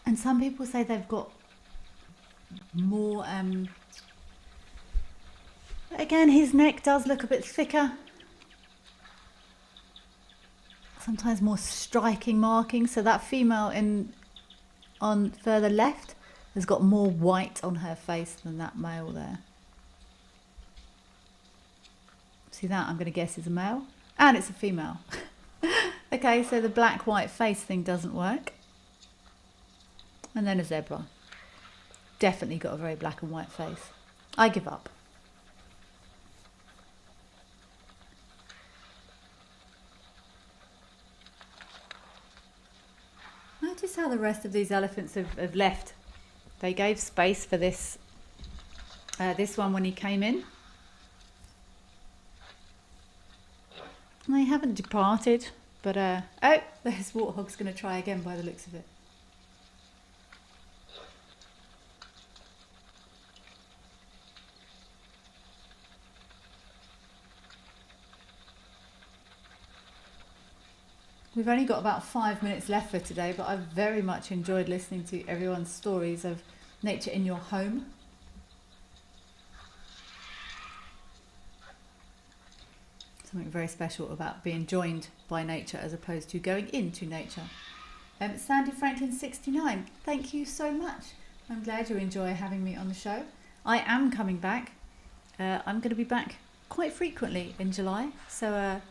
And some people say they've got more, again, his neck does look a bit thicker. Sometimes more striking markings. So that female on further left has got more white on her face than that male there. See that? I'm going to guess is a male. And it's a female. Okay, so the black-white face thing doesn't work. And then a zebra. Definitely got a very black and white face. I give up. Notice how the rest of these elephants have left. They gave space for this one when he came in. And they haven't departed, but oh, this warthog's going to try again by the looks of it. We've only got about 5 minutes left for today, but I've very much enjoyed listening to everyone's stories of nature in your home. Something very special about being joined by nature as opposed to going into nature. Sandy Franklin 69, thank you so much. I'm glad you enjoy having me on the show. I am coming back. I'm going to be back quite frequently in July, so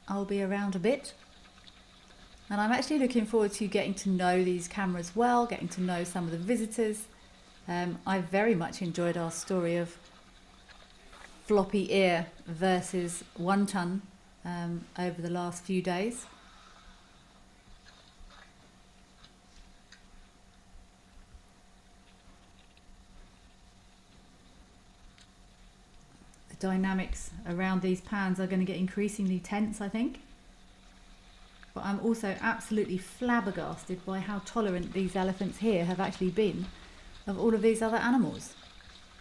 I'll be around a bit, and I'm actually looking forward to getting to know these cameras well, getting to know some of the visitors. I very much enjoyed our story of floppy ear versus 1 ton over the last few days. Dynamics around these pans are going to get increasingly tense, I think. But I'm also absolutely flabbergasted by how tolerant these elephants here have actually been of all of these other animals.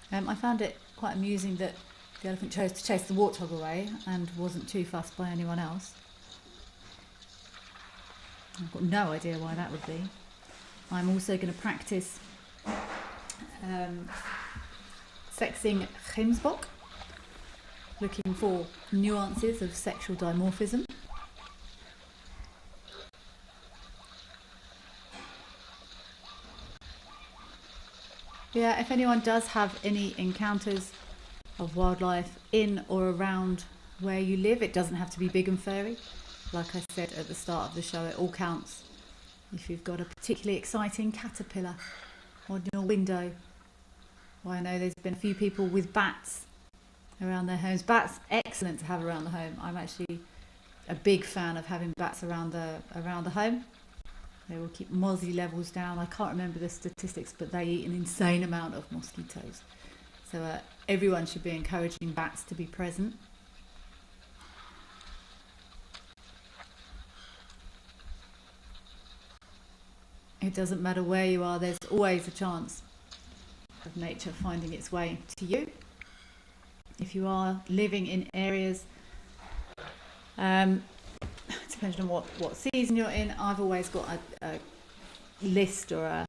I found it quite amusing that the elephant chose to chase the warthog away and wasn't too fussed by anyone else. I've got no idea why that would be. I'm also going to practice sexing gemsbok, looking for nuances of sexual dimorphism. Yeah, if anyone does have any encounters of wildlife in or around where you live, it doesn't have to be big and furry. Like I said at the start of the show, it all counts. If you've got a particularly exciting caterpillar on your window, well, I know there's been a few people with bats around their homes. Bats, excellent to have around the home. I'm actually a big fan of having bats around the home. They will keep mozzie levels down. I can't remember the statistics, but they eat an insane amount of mosquitoes. So everyone should be encouraging bats to be present. It doesn't matter where you are, there's always a chance of nature finding its way to you. If you are living in areas, depending on what season you're in, I've always got a list or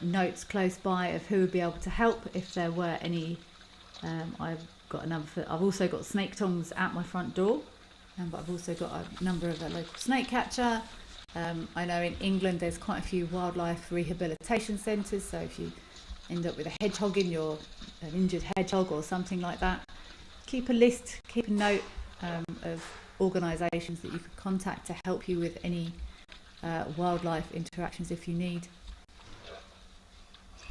notes close by of who would be able to help if there were any. I've also got snake tongs at my front door, but I've also got a number of a local snake catcher. I know in England there's quite a few wildlife rehabilitation centres, so if you end up with a hedgehog in an injured hedgehog or something like that, keep a list, keep a note of organisations that you could contact to help you with any wildlife interactions if you need.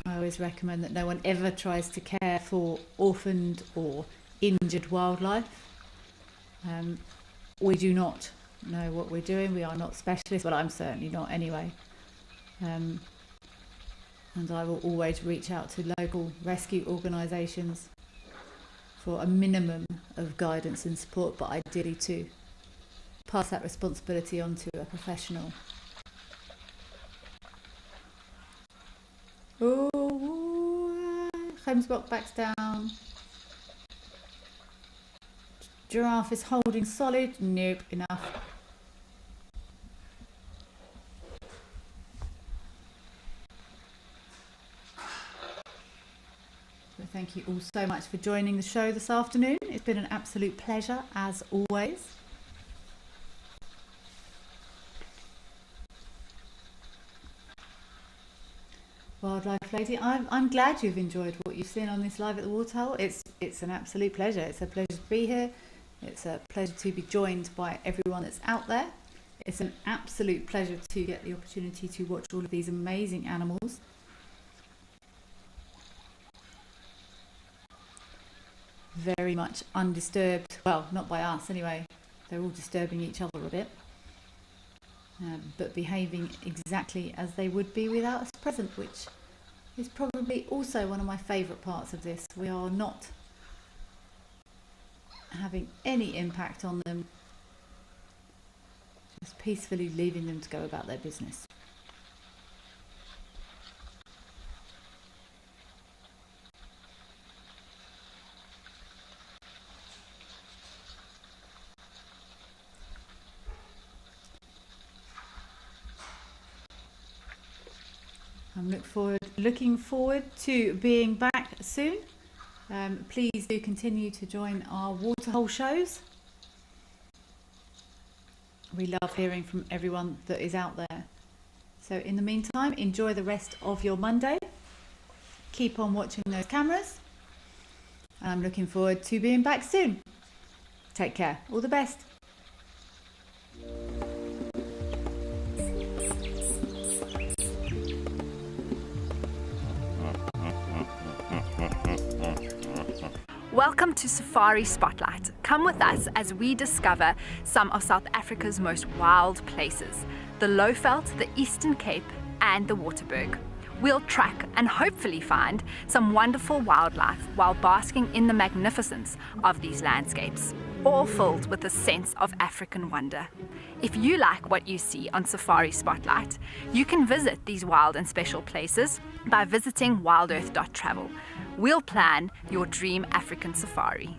I always recommend that no one ever tries to care for orphaned or injured wildlife. We do not know what we're doing. We are not specialists. Well, I'm certainly not anyway. And I will always reach out to local rescue organisations for a minimum of guidance and support, but ideally to pass that responsibility on to a professional. Oh, Gemsbok backs down. Giraffe is holding solid. Nope, enough. So thank you all so much for joining the show this afternoon. It's been an absolute pleasure as always. Wildlife Lady, I'm glad you've enjoyed what you've seen on this Live at the Waterhole. It's an absolute pleasure. It's a pleasure to be here. It's a pleasure to be joined by everyone that's out there. It's an absolute pleasure to get the opportunity to watch all of these amazing animals. Very much undisturbed. Well, not by us anyway. They're all disturbing each other a bit. But behaving exactly as they would be without us present, which is probably also one of my favourite parts of this. We are not having any impact on them, just peacefully leaving them to go about their business. I'm looking forward to being back soon. Please do continue to join our waterhole shows. We love hearing from everyone that is out there. So in the meantime, enjoy the rest of your Monday. Keep on watching those cameras. And I'm looking forward to being back soon. Take care. All the best. Welcome to Safari Spotlight. Come with us as we discover some of South Africa's most wild places, the Lowveld, the Eastern Cape and the Waterberg. We'll track and hopefully find some wonderful wildlife while basking in the magnificence of these landscapes, all filled with a sense of African wonder. If you like what you see on Safari Spotlight, you can visit these wild and special places by visiting wildearth.travel. We'll plan your dream African safari.